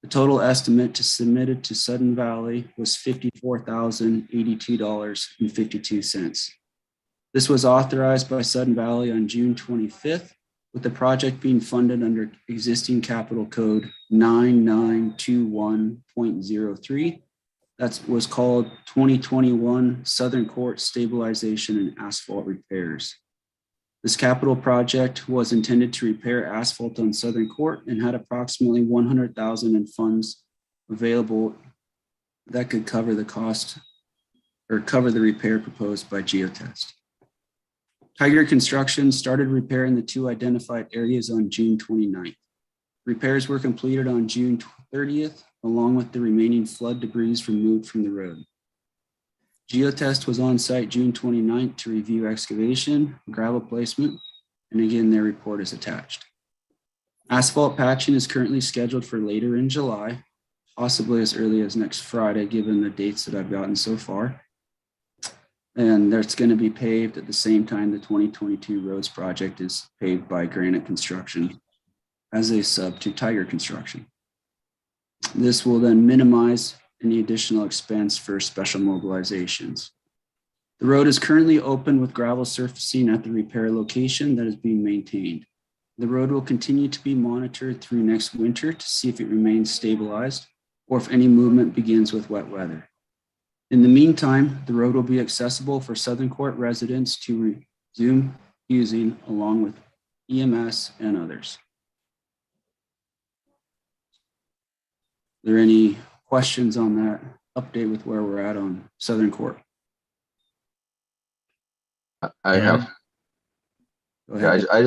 The total estimate submitted to Sudden Valley was $54,082.52. This was authorized by Sudden Valley on June 25th, with the project being funded under existing capital code 9921.03. That was called 2021 Southern Court Stabilization and Asphalt Repairs. This capital project was intended to repair asphalt on Southern Court and had approximately $100,000 in funds available that could cover the cost or cover the repair proposed by Geotest. Tiger Construction started repairing the two identified areas on June 29th. Repairs were completed on June 30th, along with the remaining flood debris removed from the road. Geotest was on site June 29th to review excavation, gravel placement, and again, their report is attached. Asphalt patching is currently scheduled for later in July, possibly as early as next Friday, given the dates that I've gotten so far. And that's going to be paved at the same time the 2022 roads project is paved by Granite Construction as a sub to Tiger Construction. This will then minimize any additional expense for special mobilizations. The road is currently open with gravel surfacing at the repair location that is being maintained. The road will continue to be monitored through next winter to see if it remains stabilized or if any movement begins with wet weather. In the meantime, the road will be accessible for Southern Court residents to resume using along with EMS and others. Are there any questions on that update with where we're at on Southern Court? I have. Go Yeah, ahead. I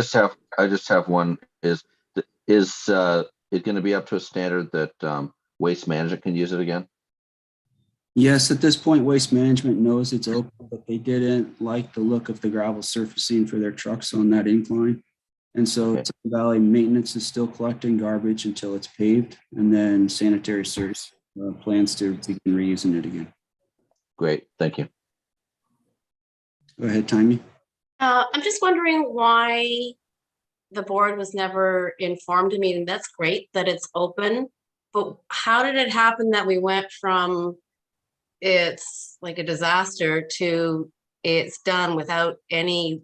just have one. Is it going to be up to a standard that Waste Management can use it again? Yes, at this point, Waste Management knows it's open, but they didn't like the look of the gravel surfacing for their trucks on that incline. And so Okay. Southern Valley Maintenance is still collecting garbage until it's paved, and then Sanitary Service plans to begin reusing it again. Great, thank you. Go ahead, Timmy. I'm just wondering why the board was never informed. I mean, that's great that it's open, but how did it happen that we went from it's like a disaster to it's done without any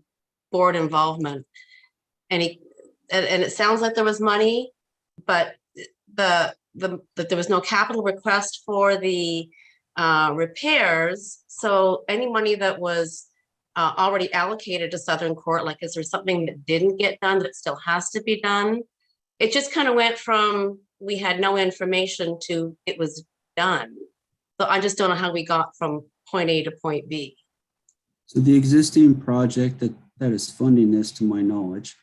board involvement? And it sounds like there was money, but that there was no capital request for the repairs. So any money that was already allocated to Southern Court, like, is there something that didn't get done that still has to be done? It just kind of went from we had no information to it was done. So I just don't know how we got from point A to point B. So the existing project that is funding this, to my knowledge,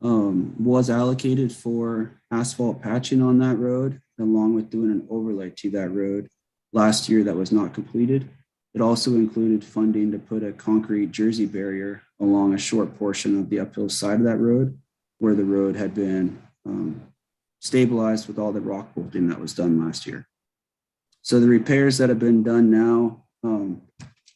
was allocated for asphalt patching on that road, along with doing an overlay to that road last year that was not completed. It also included funding to put a concrete jersey barrier along a short portion of the uphill side of that road where the road had been stabilized with all the rock bolting that was done last year. So the repairs that have been done now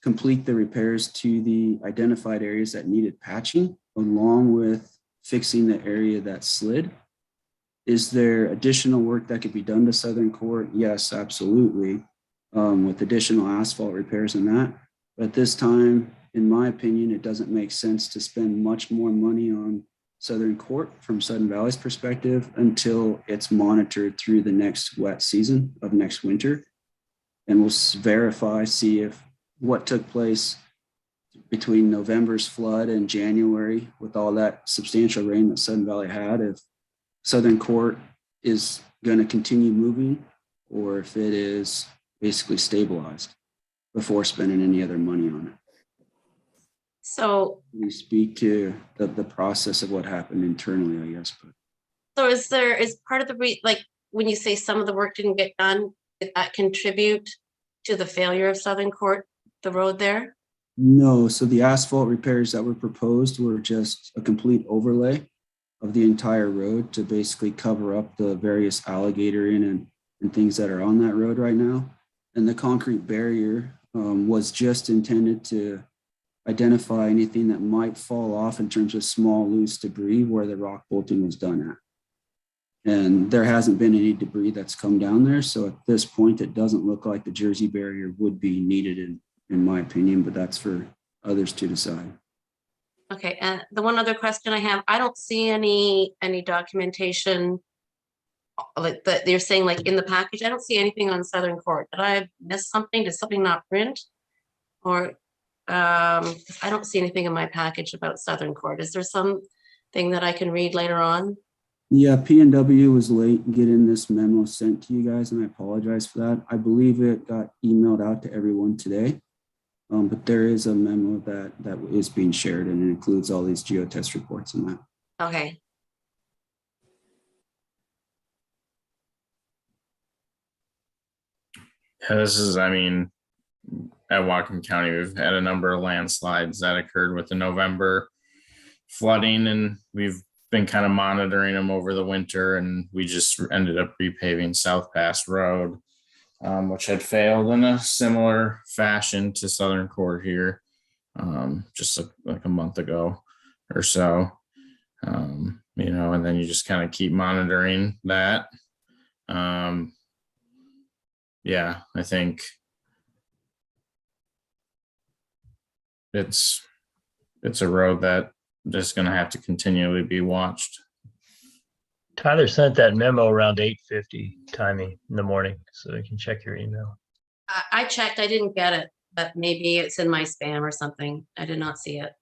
complete the repairs to the identified areas that needed patching, along with fixing the area that slid. Is there additional work that could be done to Southern Court? Yes, absolutely. With additional asphalt repairs and that. But at this time, in my opinion, it doesn't make sense to spend much more money on Southern Court from Sudden Valley's perspective until it's monitored through the next wet season of next winter. And we'll verify, see if what took place between November's flood and January with all that substantial rain that Sudden Valley had, if Southern Court is going to continue moving or if it is basically stabilized before spending any other money on it. So We speak to the process of what happened internally, I guess. But so is part of the like when you say some of the work didn't get done, did that contribute to the failure of Southern Court, the road there? no, so the asphalt repairs that were proposed were just a complete overlay of the entire road to basically cover up the various alligatoring and things that are on that road right now. And the concrete barrier was just intended to identify anything that might fall off in terms of small loose debris where the rock bolting was done at. And there hasn't been any debris that's come down there. So at this point, it doesn't look like the Jersey barrier would be needed in my opinion, but that's for others to decide. Okay, and the one other question I have, I don't see any documentation like that you're saying like in the package. I don't see anything on Southern Court. Did I miss something? Did something not print? Or I don't see anything in my package about Southern Court. Is there something that I can read later on? Yeah, P&W was late getting this memo sent to you guys, and I apologize for that. I believe it got emailed out to everyone today. But there is a memo that is being shared, and it includes all these geotest reports in that. Okay. Yeah, this is, I mean, at Whatcom County, we've had a number of landslides that occurred with the November flooding, and we've been kind of monitoring them over the winter, and we just ended up repaving South Pass Road, which had failed in a similar fashion to Southern Court here, just like a month ago or so. You know, and then you just kind of keep monitoring that. Yeah, I think it's a road that just going to have to continually be watched. Tyler sent that memo around 8:50 timing in the morning, so you can check your email. I checked, I didn't get it, but maybe it's in my spam or something. I did not see it.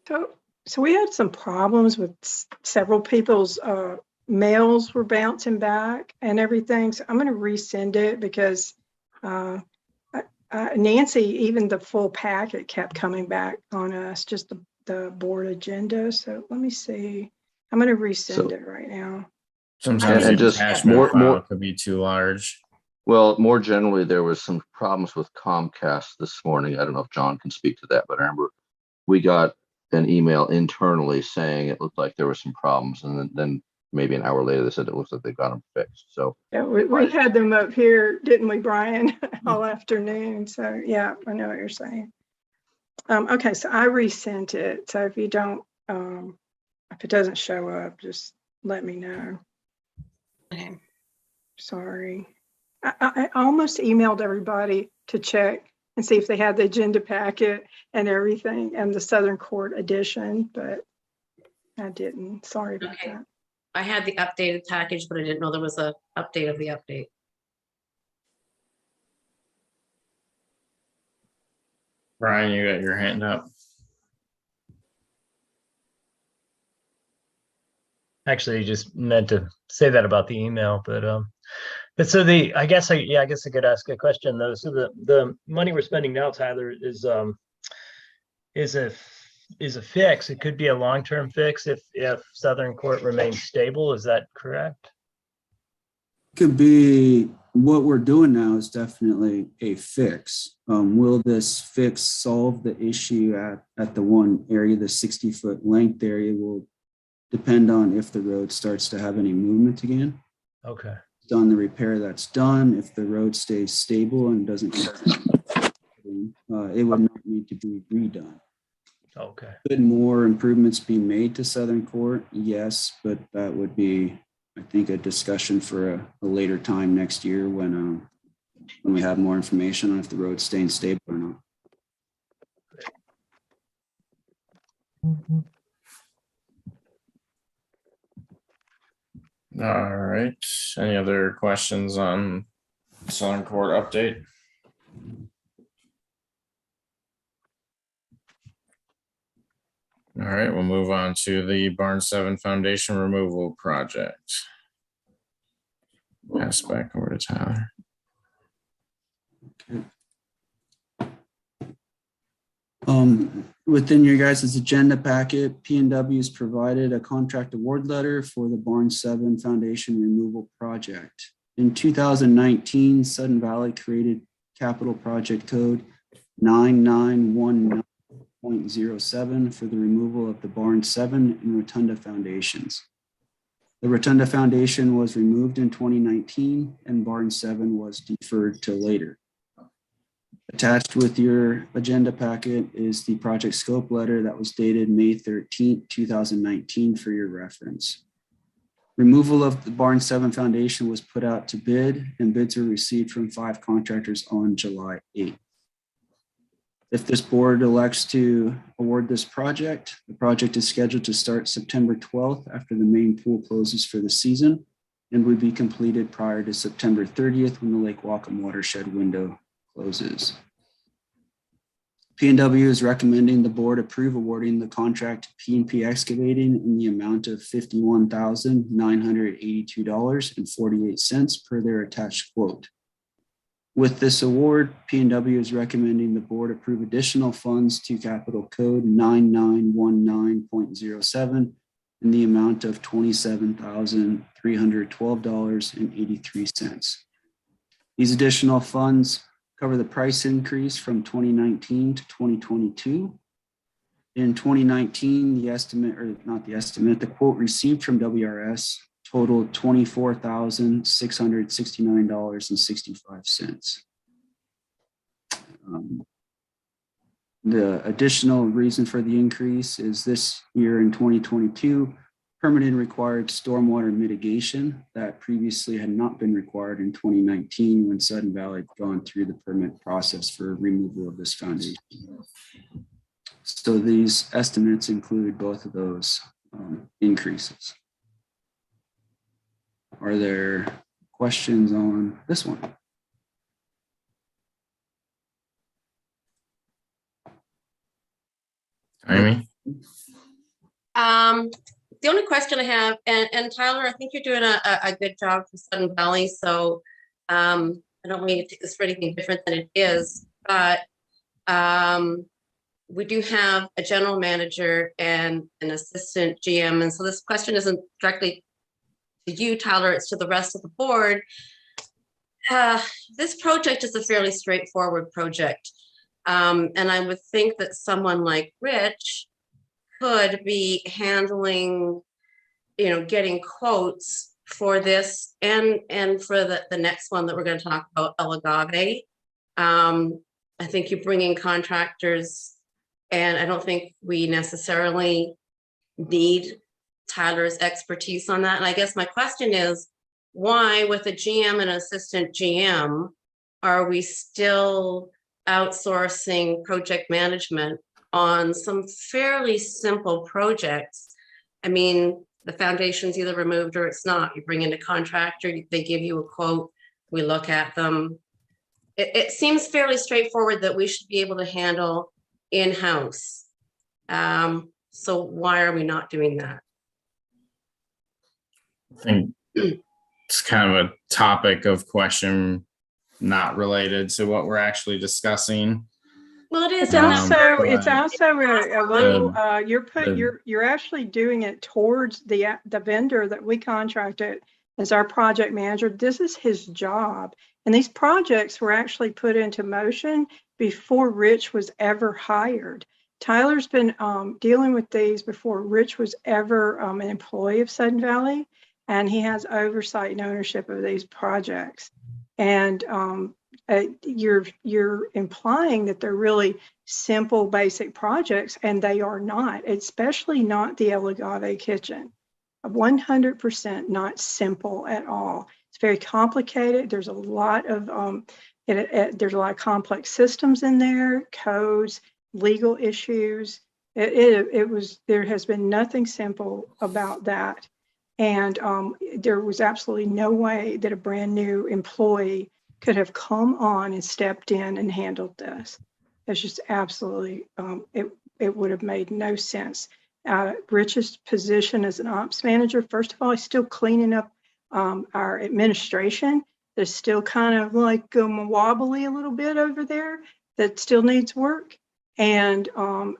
So we had some problems with several people's mails were bouncing back and everything. So I'm going to resend it because Nancy, even the full packet kept coming back on us, just the board agenda. So let me see. I'm going to resend it right now. Sometimes And the just attachment file could be too large. Well, more generally, there was some problems with Comcast this morning. I don't know if John can speak to that, but I remember we got an email internally saying it looked like there were some problems, and then maybe an hour later they said it looks like they got them fixed. So yeah, we had them up here, didn't we, Brian, all afternoon? So yeah, I know what you're saying. Okay, so I resent it. So if you don't, if it doesn't show up, just let me know. Okay. Sorry. I almost emailed everybody to check and see if they had the agenda packet and everything and the Southern Court edition, but I didn't. Sorry about that. I had the updated package, but I didn't know there was a update of the update. Brian, you got your hand up. Actually, you just meant to say that about the email, but so I guess I could ask a question though. So the money we're spending now, Tyler, is a fix. It could be a long-term fix if Southern Court remains stable. Is that correct? Could be. What we're doing now is definitely a fix. Will this fix solve the issue at the one area, the 60-foot length area? Will depend on if the road starts to have any movement again. Okay. Done the repair that's done. If the road stays stable and doesn't, it would not need to be redone. Okay. Could more improvements be made to Southern Court? Yes, but that would be, I think, a discussion for a later time next year when we have more information on if the road's staying stable or not. All right. Any other questions on Southern Court update? All right, we'll move on to the Barn 7 foundation removal project. Pass back over to Tyler. Within your guys' agenda packet, P&W has provided a contract award letter for the Barn 7 foundation removal project. In 2019, Sudden Valley created capital project code 9919.07 for the removal of the Barn 7 and Rotunda foundations. The Rotunda foundation was removed in 2019 and Barn 7 was deferred to later. Attached with your agenda packet is the project scope letter that was dated May 13, 2019 for your reference. Removal of the Barn 7 foundation was put out to bid and bids were received from 5 contractors on July 8. If this board elects to award this project, the project is scheduled to start September 12th after the main pool closes for the season and would be completed prior to September 30th when the Lake Wacom watershed window closes. P&W is recommending the board approve awarding the contract to P&P Excavating in the amount of $51,982.48 per their attached quote. With this award, P&W is recommending the board approve additional funds to Capital Code 9919.07 in the amount of $27,312.83. These additional funds cover the price increase from 2019 to 2022. In 2019, the quote received from WRS totaled $24,669.65. The additional reason for the increase is this year in 2022, permitting required stormwater mitigation that previously had not been required in 2019 when Sudden Valley had gone through the permit process for removal of this foundation. So these estimates include both of those increases. Are there questions on this one? Amy? The only question I have, and Tyler, I think you're doing a good job for Sudden Valley, so I don't want you to take this for anything different than it is, but we do have a general manager and an assistant GM, and so this question isn't directly to you, Tyler, it's to the rest of the board. This project is a fairly straightforward project, and I would think that someone like Rich could be handling, getting quotes for this and for the next one that we're going to talk about, Agave. I think you bring in contractors, and I don't think we necessarily need Tyler's expertise on that. And I guess my question is, why with a GM and assistant GM are we still outsourcing project management on some fairly simple projects? I mean, the foundation's either removed or it's not. You bring in a contractor, they give you a quote, we look at them. It seems fairly straightforward that we should be able to handle in-house. So why are we not doing that? I think it's kind of a topic of question not related to what we're actually discussing. Well, it is. It's also but a little you're actually doing it towards the vendor that we contracted as our project manager. This is his job, and these projects were actually put into motion before Rich was ever hired. Tyler's been dealing with these before Rich was ever an employee of Sudden Valley, and he has oversight and ownership of these projects. And you're implying that they're really simple, basic projects, and they are not, especially not the Agave kitchen. 100% not simple at all. It's very complicated. There's a lot of there's a lot of complex systems in there, codes, legal issues. There has been nothing simple about that. And there was absolutely no way that a brand new employee could have come on and stepped in and handled this. It's just absolutely, it would have made no sense. Rich's position as an ops manager, first of all, he's still cleaning up our administration. There's still kind of like wobbly a little bit over there that still needs work. And also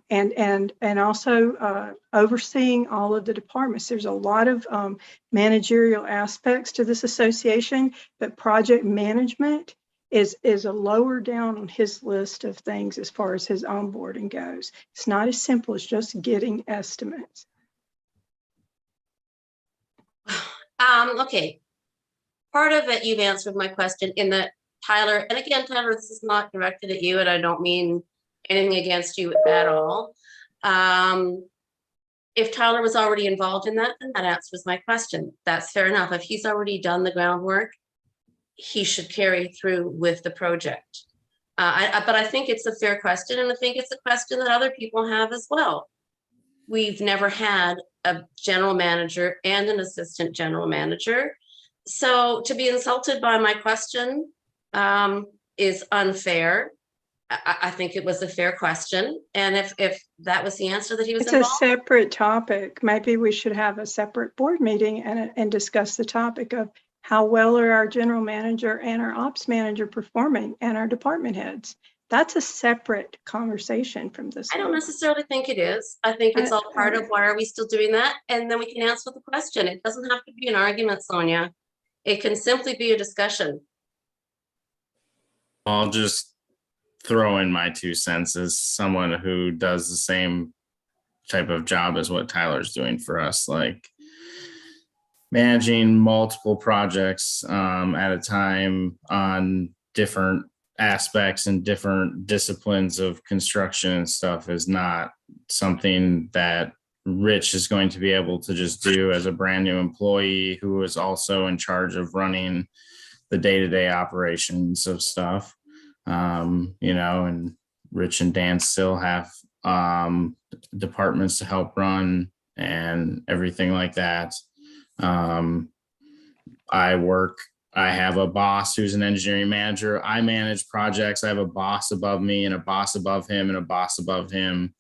overseeing all of the departments. There's a lot of managerial aspects to this association, but project management is a lower down on his list of things as far as his onboarding goes. It's not as simple as just getting estimates. Okay. Part of it, you've answered my question in that, Tyler, and again, Tyler, this is not directed at you, and I don't mean anything against you at all. If Tyler was already involved in that, then that answers my question. That's fair enough. If he's already done the groundwork, he should carry through with the project. But I think it's a fair question, and I think it's a question that other people have as well. We've never had a general manager and an assistant general manager. So to be insulted by my question is unfair. I think it was a fair question. And if that was the answer that he was It's a involved, separate topic. Maybe we should have a separate board meeting and discuss the topic of how well are our general manager and our ops manager performing and our department heads. That's a separate conversation from this. I don't one. necessarily think it is. I think it's all part of why are we still doing that? And then we can answer the question. It doesn't have to be an argument, Sonia. It can simply be a discussion. I'll just throw in my 2 cents as someone who does the same type of job as what Tyler's doing for us, like managing multiple projects at a time on different aspects and different disciplines of construction and stuff is not something that Rich is going to be able to just do as a brand new employee who is also in charge of running the day-to-day operations of stuff. And Rich and Dan still have departments to help run and everything like that. I have a boss who's an engineering manager. I manage projects. I have a boss above me and a boss above him and a boss above him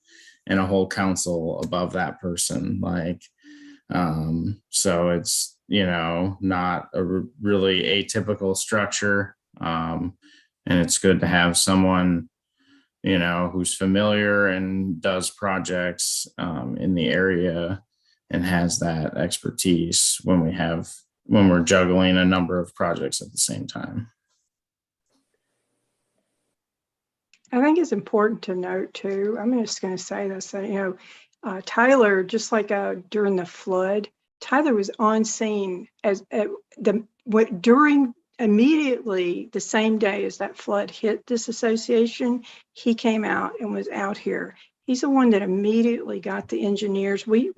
and a whole council above that person. So it's, not a really atypical structure. And it's good to have someone, who's familiar and does projects in the area and has that expertise when we're juggling a number of projects at the same time. I think it's important to note too, I'm just going to say this, that, Tyler, just like during the flood, Tyler was on scene during immediately the same day as that flood hit this association. He came out and was out here. He's the one that immediately got the engineers. We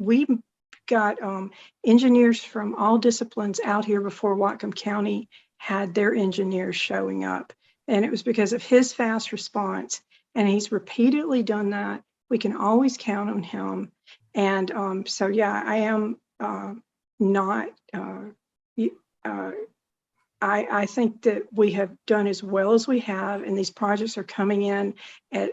got engineers from all disciplines out here before Whatcom County had their engineers showing up. And it was because of his fast response. And he's repeatedly done that. We can always count on him. And I am not, I think that we have done as well as we have, and these projects are coming in at,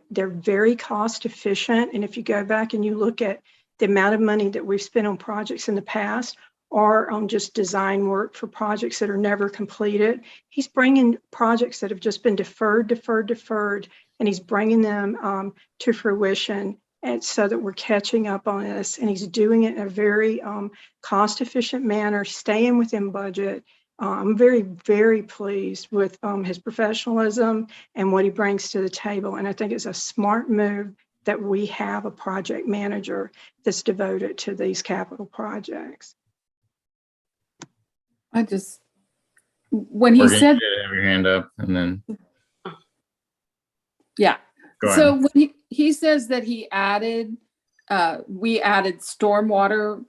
they're very cost efficient. And if you go back and you look at the amount of money that we've spent on projects in the past, or on just design work for projects that are never completed, he's bringing projects that have just been deferred, and he's bringing them to fruition, and so that we're catching up on this. And he's doing it in a very cost-efficient manner, staying within budget. I'm very, very pleased with his professionalism and what he brings to the table. And I think it's a smart move that we have a project manager that's devoted to these capital projects. When he said, have your hand up and then. Yeah. Go ahead. So when he says that we added stormwater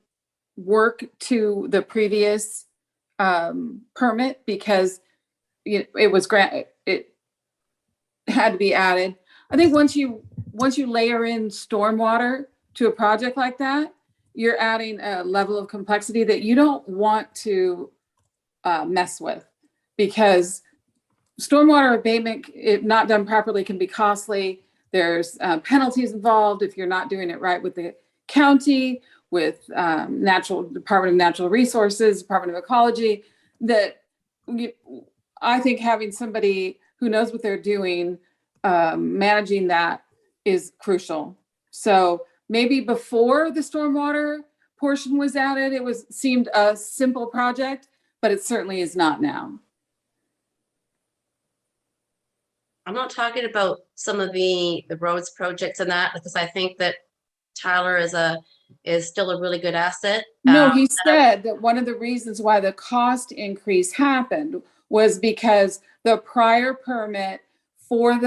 work to the previous permit because it had to be added. I think once you layer in stormwater to a project like that, you're adding a level of complexity that you don't want to mess with, because stormwater abatement, if not done properly, can be costly. There's penalties involved if you're not doing it right with the county, with Department of Natural Resources, Department of Ecology. I think having somebody who knows what they're doing, managing that is crucial. So maybe before the stormwater portion was added, seemed a simple project, but it certainly is not now. I'm not talking about some of the roads projects and that, because I think that Tyler is still a really good asset. No, he said that one of the reasons why the cost increase happened was because the prior permit for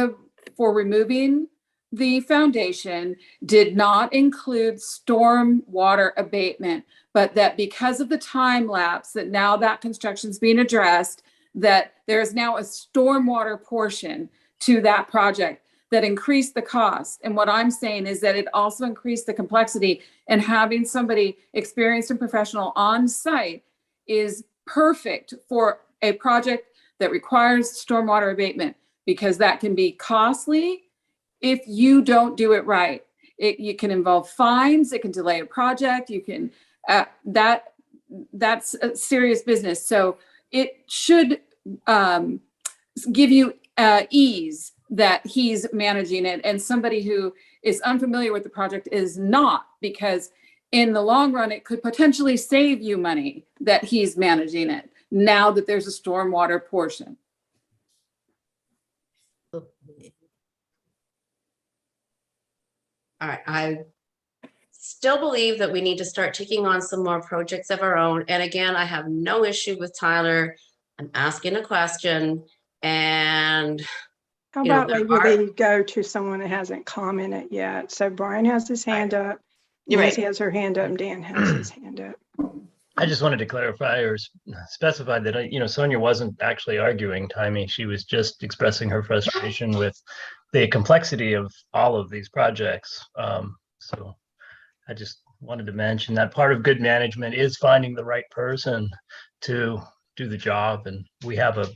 removing the foundation did not include storm water abatement, but that because of the time lapse that now that construction is being addressed, that there is now a stormwater portion to that project that increased the cost. And what I'm saying is that it also increased the complexity, and having somebody experienced and professional on site is perfect for a project that requires stormwater abatement, because that can be costly if you don't do it right. You can involve fines, it can delay a project, you can, that's a serious business. So it should give you ease that he's managing it, and somebody who is unfamiliar with the project is not, because in the long run, it could potentially save you money that he's managing it now that there's a stormwater portion. All right, I still believe that we need to start taking on some more projects of our own. And again, I have no issue with Tyler. I'm asking a question, and How you know, about maybe they go to someone that hasn't commented yet? So Brian has his hand up, You're Nancy right. has her hand up, and Dan has his hand up. I just wanted to clarify or specify that, you know, Sonia wasn't actually arguing, Timmy. She was just expressing her frustration with the complexity of all of these projects. So I just wanted to mention that part of good management is finding the right person to do the job. And we have a,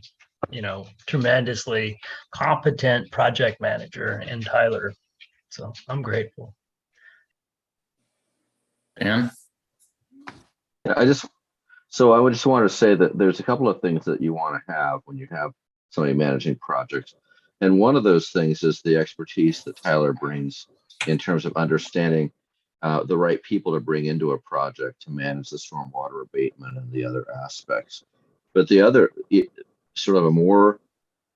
you know, tremendously competent project manager in Tyler. So I'm grateful. Dan? Yeah, I would just want to say that there's a couple of things that you want to have when you have somebody managing projects. And one of those things is the expertise that Tyler brings in terms of understanding the right people to bring into a project to manage the stormwater abatement and the other aspects. But the other sort of a more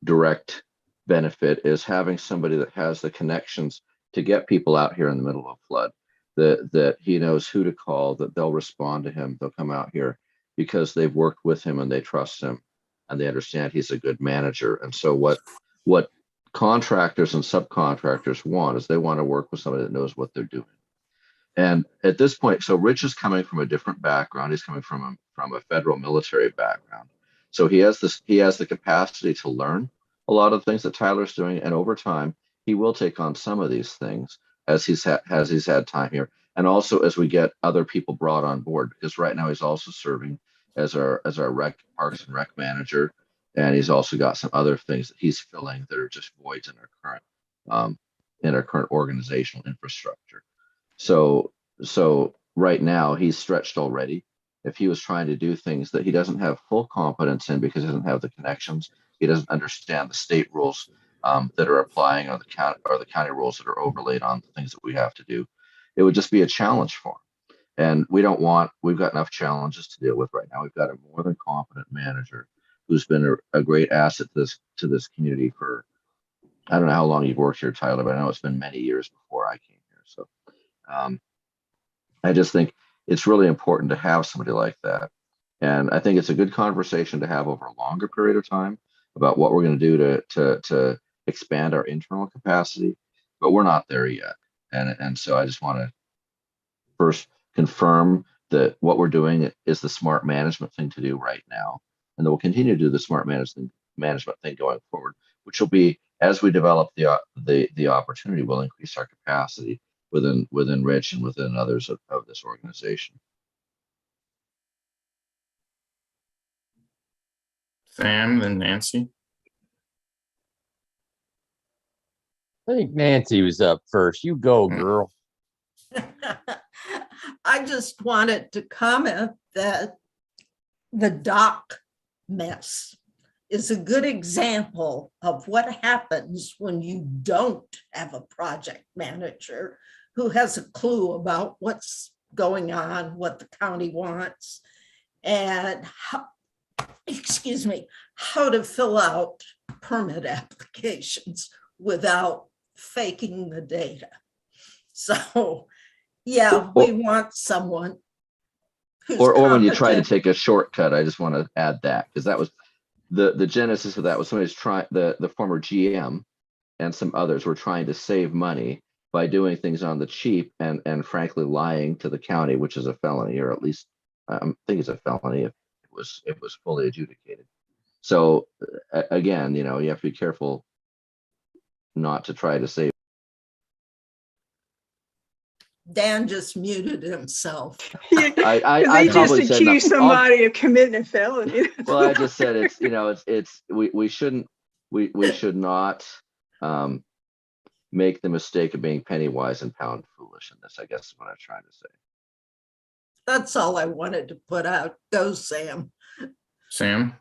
direct benefit is having somebody that has the connections to get people out here in the middle of flood, that he knows who to call, that they'll respond to him, they'll come out here because they've worked with him and they trust him and they understand he's a good manager. And so what contractors and subcontractors want is they want to work with somebody that knows what they're doing. And at this point, so Rich is coming from a different background. He's coming from a federal military background. So he has the capacity to learn a lot of things that Tyler's doing. And over time, he will take on some of these things as he's had time here. And also as we get other people brought on board, because right now he's also serving as our Parks and Rec manager. And he's also got some other things that he's filling that are just voids in our current organizational infrastructure. So right now he's stretched already. If he was trying to do things that he doesn't have full competence in because he doesn't have the connections, he doesn't understand the state rules that are applying, or the county rules that are overlaid on the things that we have to do, it would just be a challenge for him. And we've got enough challenges to deal with right now. We've got a more than competent manager who's been a great asset to this community for, I don't know how long you've worked here, Tyler, but I know it's been many years before I came here. So I just think it's really important to have somebody like that. And I think it's a good conversation to have over a longer period of time about what we're going to do to expand our internal capacity, but we're not there yet. And so I just want to first confirm that what we're doing is the smart management thing to do right now. And then we'll continue to do the smart management thing going forward, which will be, as we develop the opportunity, will increase our capacity within Rich and within others of this organization. Sam and Nancy? I think Nancy was up first. You go, girl. I just wanted to comment that the dock mess is a good example of what happens when you don't have a project manager who has a clue about what's going on, what the county wants, and how to fill out permit applications without faking the data. So, yeah, we want someone who's or when you try to competent. take a shortcut. I just want to add that, because that was the genesis of that was somebody's trying, the former GM and some others were trying to save money by doing things on the cheap and frankly lying to the county, which is a felony, or at least I think it's a felony if it was fully adjudicated. So again, you have to be careful not to try to save. Dan just muted himself. I They just probably said accused that. somebody of committing a felony. Well, I just said it's, we should not make the mistake of being penny wise and pound foolish in this, I guess is what I'm trying to say. That's all I wanted to put out. Go, Sam. Sam,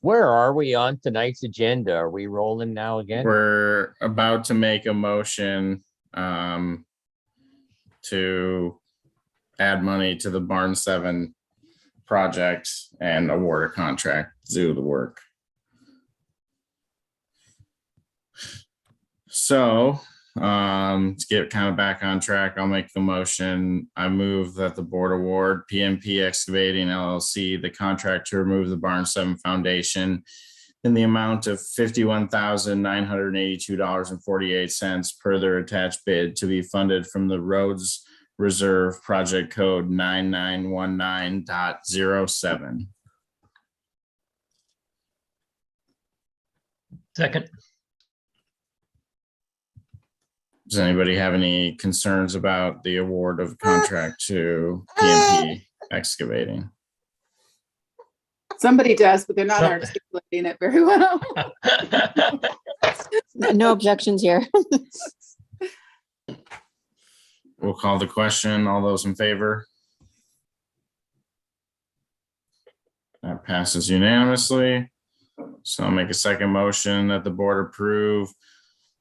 Where are we on tonight's agenda? Are we rolling now again? we're about to make a motion to add money to the Barn 7 project and award a contract to do the work. So to get kind of back on track, I'll make the motion. I move that the board award PMP Excavating LLC the contract to remove the Barn 7 foundation in the amount of $51,982.48 per their attached bid to be funded from the Roads Reserve Project Code 9919.07. Second. Does anybody have any concerns about the award of contract to PMP Excavating? Somebody does, but they're not articulating it very well. No objections here. We'll call the question. All those in favor? That passes unanimously. So I'll make a second motion that the board approve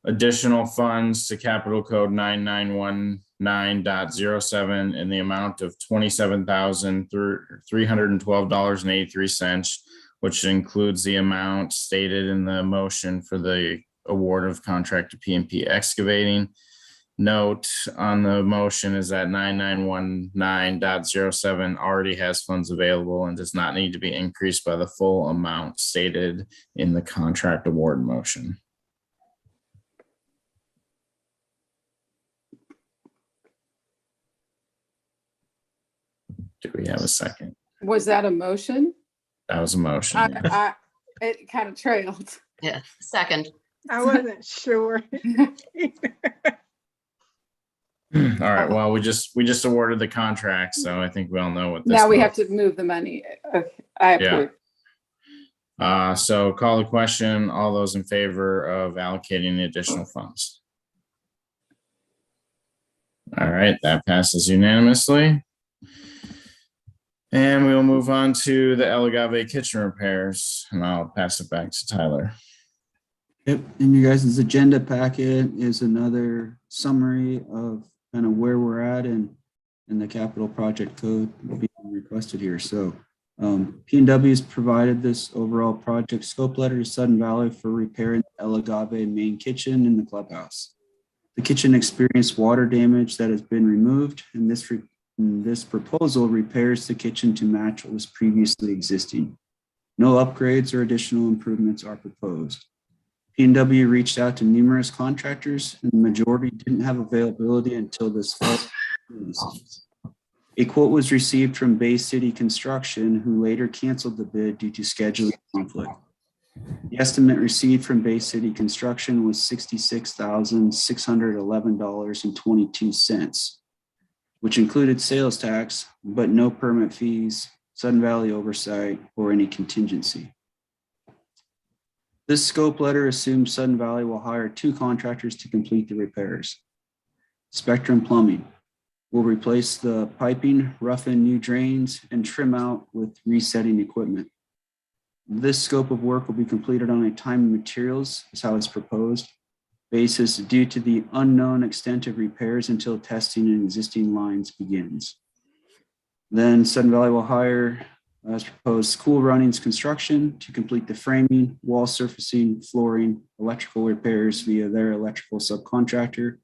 additional funds to Capital Code 9919.07 in the amount of $27,312.83, which includes the amount stated in the motion for the award of contract to PMP Excavating. Note on the motion is that 9919.07 already has funds available and does not need to be increased by the full amount stated in the contract award motion. Do we have a second? Was that a motion? That was a motion. Yeah. It kind of trailed. Yeah, second. I wasn't sure. All right. Well, we just awarded the contract, so I think we all know what this. Now we have to move the money. Okay, I approve. So call the question. All those in favor of allocating the additional funds? All right, that passes unanimously. And we'll move on to the Agave kitchen repairs, and I'll pass it back to Tyler. Yep, in you guys' agenda packet is another summary of kind of where we're at in the capital project code being requested here. So P&W has provided this overall project scope letter to Sudden Valley for repairing the Agave main kitchen in the clubhouse. The kitchen experienced water damage that has been removed, and this proposal repairs the kitchen to match what was previously existing. No upgrades or additional improvements are proposed. P&W reached out to numerous contractors, and the majority didn't have availability until this fall. A quote was received from Bay City Construction, who later canceled the bid due to scheduling conflict. The estimate received from Bay City Construction was $66,611.22, which included sales tax, but no permit fees, Sudden Valley oversight, or any contingency. This scope letter assumes Sudden Valley will hire 2 contractors to complete the repairs. Spectrum Plumbing will replace the piping, rough in new drains, and trim out with resetting equipment. This scope of work will be completed on a time and materials, is how it's proposed, basis due to the unknown extent of repairs until testing in existing lines begins. Then Sudden Valley will hire, as proposed, Cool Runnings Construction to complete the framing, wall surfacing, flooring, electrical repairs via their electrical subcontractor,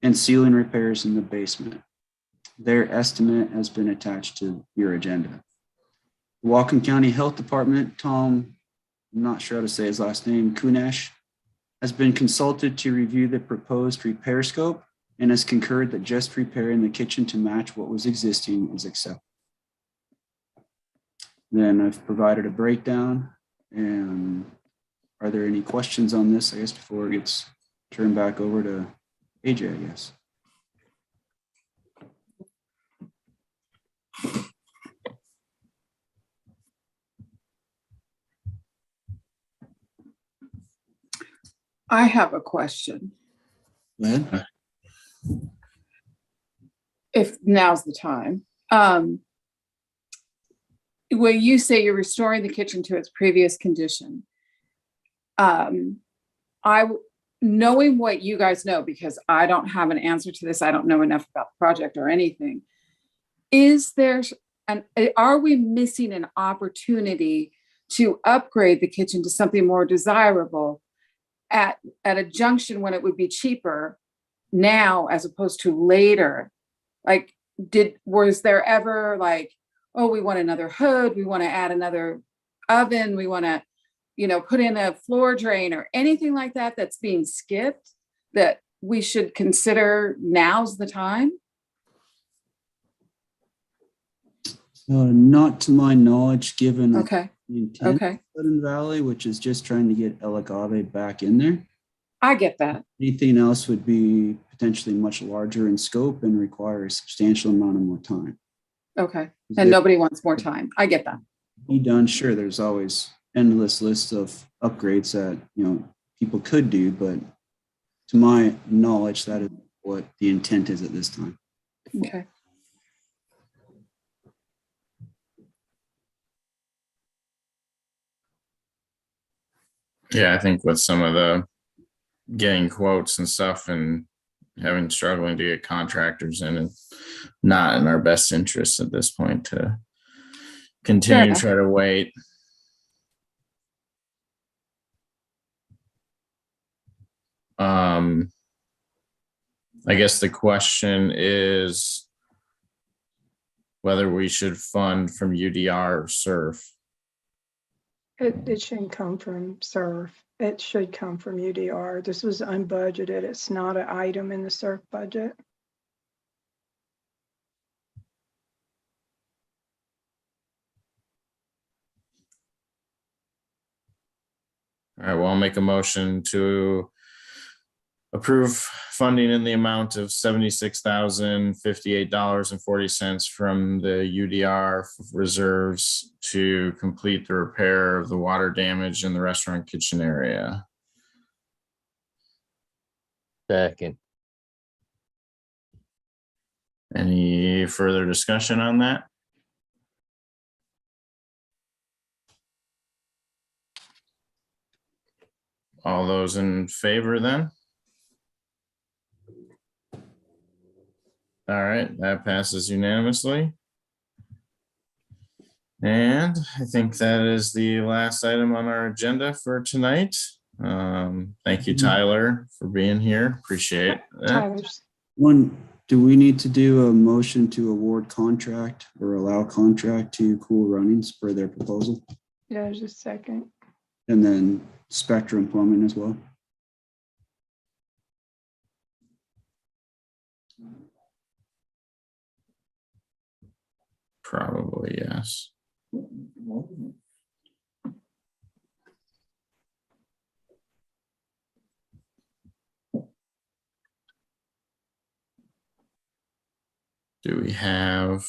and ceiling repairs in the basement. Their estimate has been attached to your agenda. The Whatcom County Health Department, Tom, I'm not sure how to say his last name, Kunesh, has been consulted to review the proposed repair scope and has concurred that just repairing the kitchen to match what was existing is acceptable. Then I've provided a breakdown and are there any questions on this, I guess, before it gets turned back over to AJ, I guess? I have a question, Go ahead. if now's the time. When you say you're restoring the kitchen to its previous condition, knowing what you guys know, because I don't have an answer to this, I don't know enough about the project or anything. Are we missing an opportunity to upgrade the kitchen to something more desirable at a junction when it would be cheaper now as opposed to later? Like, was there ever like, oh, we want another hood, we want to add another oven, we want to, put in a floor drain or anything like that that's being skipped that we should consider now's the time? Not to my knowledge, given Okay. the intent Okay. of Hidden Valley, which is just trying to get El Agave back in there. I get that. Anything else would be potentially much larger in scope and require a substantial amount of more time. Okay. And nobody wants more time. I get that. Be done. Sure, there's always endless lists of upgrades that people could do, but to my knowledge, that is what the intent is at this time. Okay. Yeah, I think with some of the getting quotes and stuff and struggling to get contractors in, and not in our best interest at this point to continue to try to wait. I guess the question is whether we should fund from UDR or SURF. It shouldn't come from SURF. It should come from UDR. This was unbudgeted. It's not an item in the SURF budget. All right, well, I'll make a motion to approve funding in the amount of $76,058.40 from the UDR reserves to complete the repair of the water damage in the restaurant kitchen area. Second. Any further discussion on that? All those in favor then? All right, that passes unanimously. And I think that is the last item on our agenda for tonight. Thank you, Tyler, for being here. Appreciate that. Tyler's. Do we need to do a motion to award contract or allow contract to Cool Runnings for their proposal? Yeah, just a second. And then Spectrum Plumbing as well? Probably, yes. Do we have?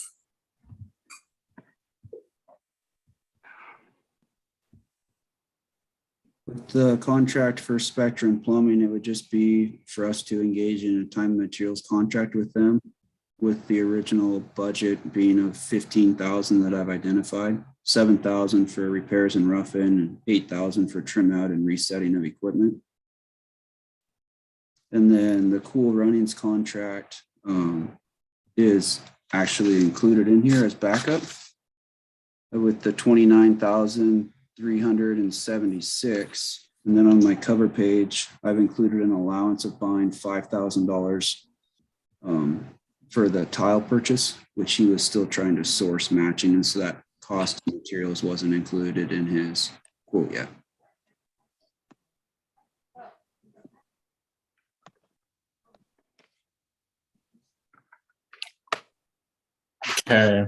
With the contract for Spectrum Plumbing, it would just be for us to engage in a time and materials contract with them, with the original budget being of 15,000 that I've identified, 7,000 for repairs and rough-in, and 8,000 for trim out and resetting of equipment. And then the Cool Runnings contract is actually included in here as backup with the 29,376. And then on my cover page, I've included an allowance of buying $5,000 for the tile purchase, which he was still trying to source matching. And so that cost of materials wasn't included in his quote yet. Okay.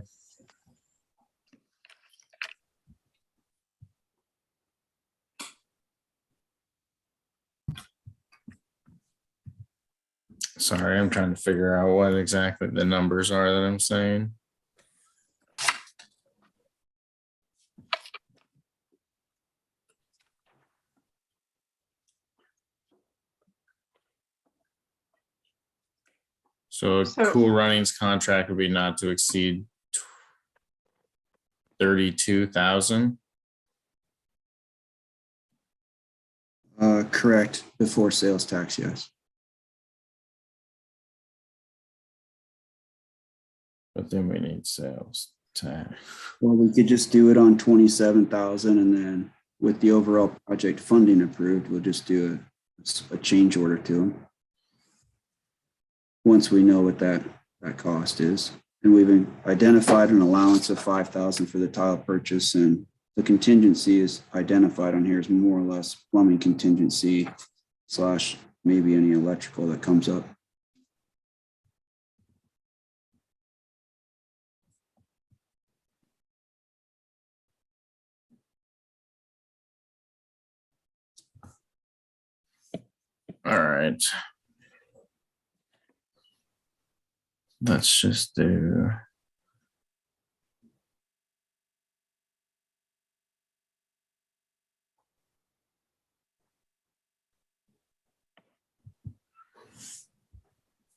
Sorry, I'm trying to figure out what exactly the numbers are that I'm saying. So a So- Cool Runnings contract would be not to exceed 32,000. Correct, before sales tax, yes. But then we need sales tax. Well, we could just do it on 27,000, and then with the overall project funding approved, we'll just do a change order to them. Once we know what that cost is. And we've identified an allowance of 5,000 for the tile purchase, and the contingency is identified on here as more or less plumbing contingency / maybe any electrical that comes up. All right. Let's just do.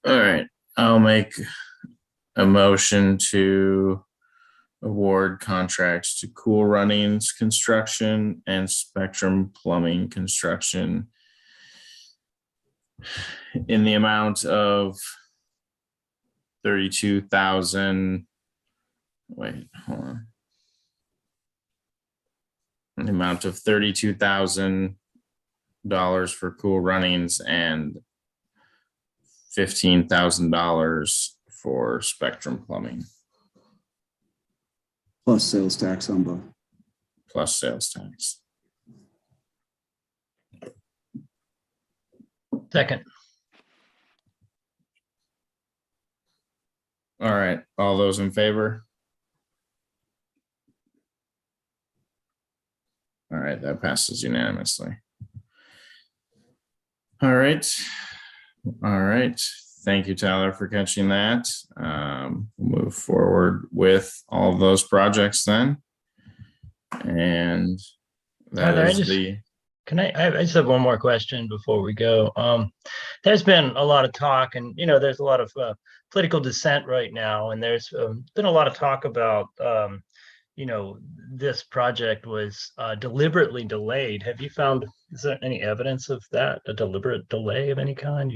All right, I'll make a motion to award contracts to Cool Runnings Construction and Spectrum Plumbing Construction in the amount of 32,000. Wait, hold on. The amount of $32,000 for Cool Runnings and $15,000 for Spectrum Plumbing Plus sales tax on both. plus sales tax. Second. All right, all those in favor? All right, that passes unanimously. All right. All right. Thank you, Tyler, for catching that. We'll move forward with all of those projects then. And that Tyler, is I just have one more question before we go. There's been a lot of talk, and there's a lot of political dissent right now, and there's been a lot of talk about this project was deliberately delayed. Have you found, is there any evidence of that, a deliberate delay of any kind?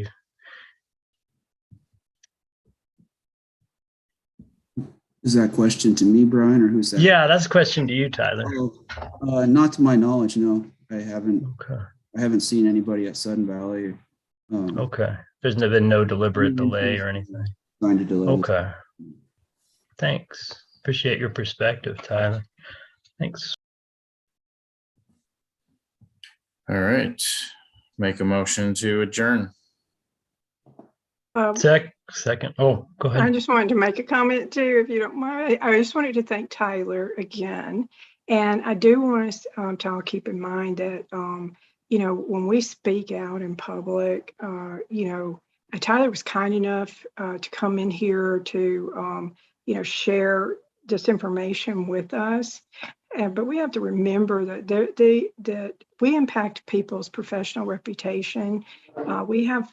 Is that question to me, Brian, or who's that? Yeah, that's a question to you, Tyler. Not to my knowledge, no. I haven't Okay. seen anybody at Sudden Valley. Okay. There's been no deliberate delay or anything. Trying to delay. Okay. Thanks. Appreciate your perspective, Tyler. Thanks. all right. Make a motion to adjourn. Second. Oh, go I ahead. just wanted to make a comment too, if you don't mind. I just wanted to thank Tyler again. And I do want us to all keep in mind that, when we speak out in public, Tyler was kind enough to come in here to, share this information with us. But we have to remember that that we impact people's professional reputation. We have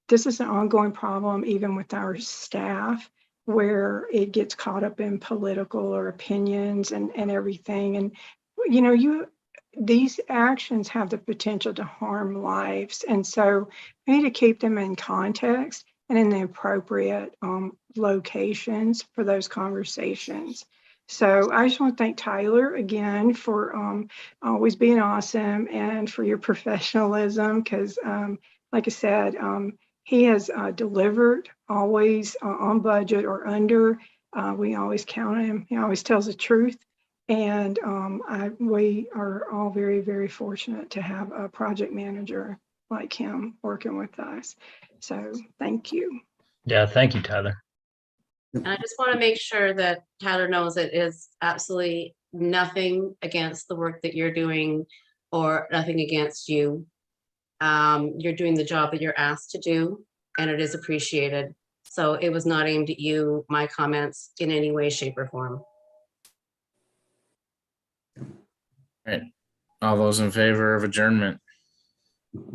this is an ongoing problem, even with our staff, where it gets caught up in political or opinions and everything. And, these actions have the potential to harm lives. And so we need to keep them in context and in the appropriate locations for those conversations. So I just want to thank Tyler again for always being awesome and for your professionalism, because like I said, he has delivered always on budget or under. We always count him. He always tells the truth. And we are all very, very fortunate to have a project manager like him working with us. So thank you. Yeah, thank you, Tyler. And I just want to make sure that Tyler knows it is absolutely nothing against the work that you're doing or nothing against you. You're doing the job that you're asked to do. and it is appreciated. So it was not aimed at you, my comments, in any way, shape, or form. Right. All those in favor of adjournment?